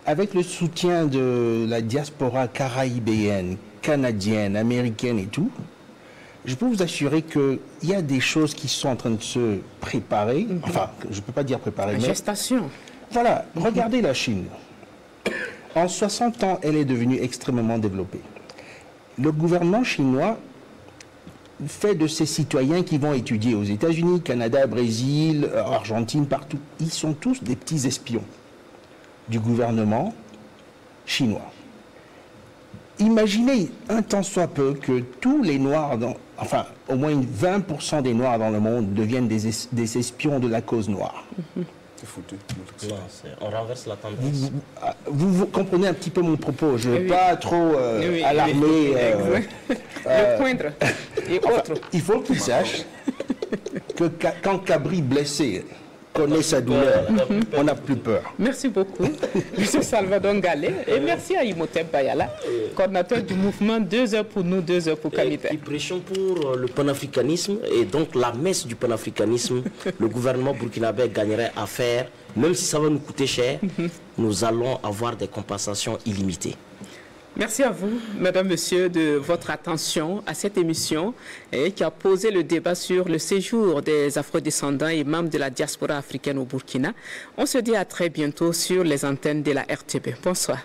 Avec le soutien de la diaspora caraïbéenne, canadienne, américaine et tout, je peux vous assurer qu'il y a des choses qui sont en train de se préparer. Enfin, je ne peux pas dire préparer, mais... Gestation. Voilà, regardez la Chine. En 60 ans, elle est devenue extrêmement développée. Le gouvernement chinois fait de ses citoyens qui vont étudier aux États-Unis, Canada, Brésil, Argentine, partout. Ils sont tous des petits espions du gouvernement chinois. Imaginez un tant soit peu que tous les Noirs, enfin au moins 20% des Noirs dans le monde deviennent des espions de la cause noire. C'est foutu. Non, on renverse la tendance. Vous comprenez un petit peu mon propos. Je ne veux pas trop alarmer. Le poindre et autres. Il faut qu'ils sachent que quand Cabri blessé connaît sa douleur, on n'a plus peur. Merci beaucoup, M. Salvador Gallet, et merci à Imhotep Bayala, coordinateur du mouvement 2 heures pour nous, 2 heures pour Kamite. Et prêchons pour le panafricanisme, et donc la messe du panafricanisme, le gouvernement burkinabé gagnerait à faire, même si ça va nous coûter cher, nous allons avoir des compensations illimitées. Merci à vous, mesdames, messieurs, de votre attention à cette émission qui a posé le débat sur le séjour des afrodescendants et membres de la diaspora africaine au Burkina. On se dit à très bientôt sur les antennes de la RTB. Bonsoir.